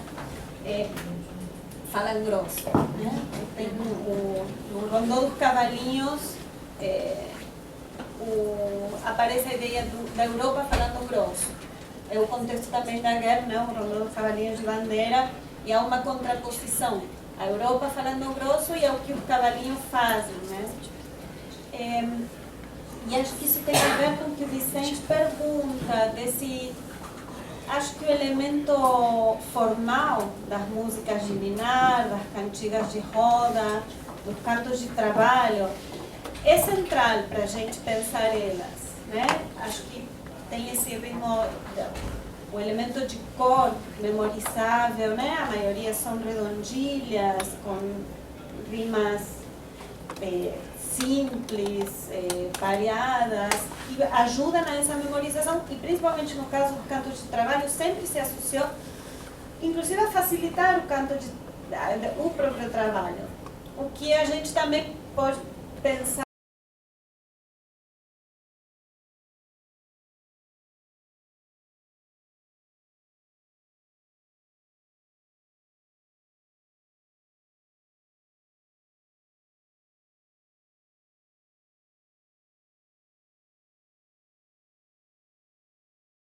falam grosso, né? Tem no Rondô dos Cavalinhos aparece a ideia da Europa falando grosso. É o contexto também da guerra, né? O Rondô dos Cavalinhos de bandeira, e há uma contraposição. A Europa falando grosso e é o que os cavalinhos fazem, né? E acho que isso tem a ver com o que o Vicente pergunta, acho que o elemento formal das músicas de Ninar, das cantigas de roda, dos cantos de trabalho, é central para a gente pensar elas, né? Acho que tem esse ritmo, o elemento de cor memorizável, né? A maioria são redondilhas, com rimas simples, variadas, que ajudam a essa memorização e principalmente no caso dos cantos de trabalho sempre se associou, inclusive a facilitar o canto o próprio trabalho. O que a gente também pode pensar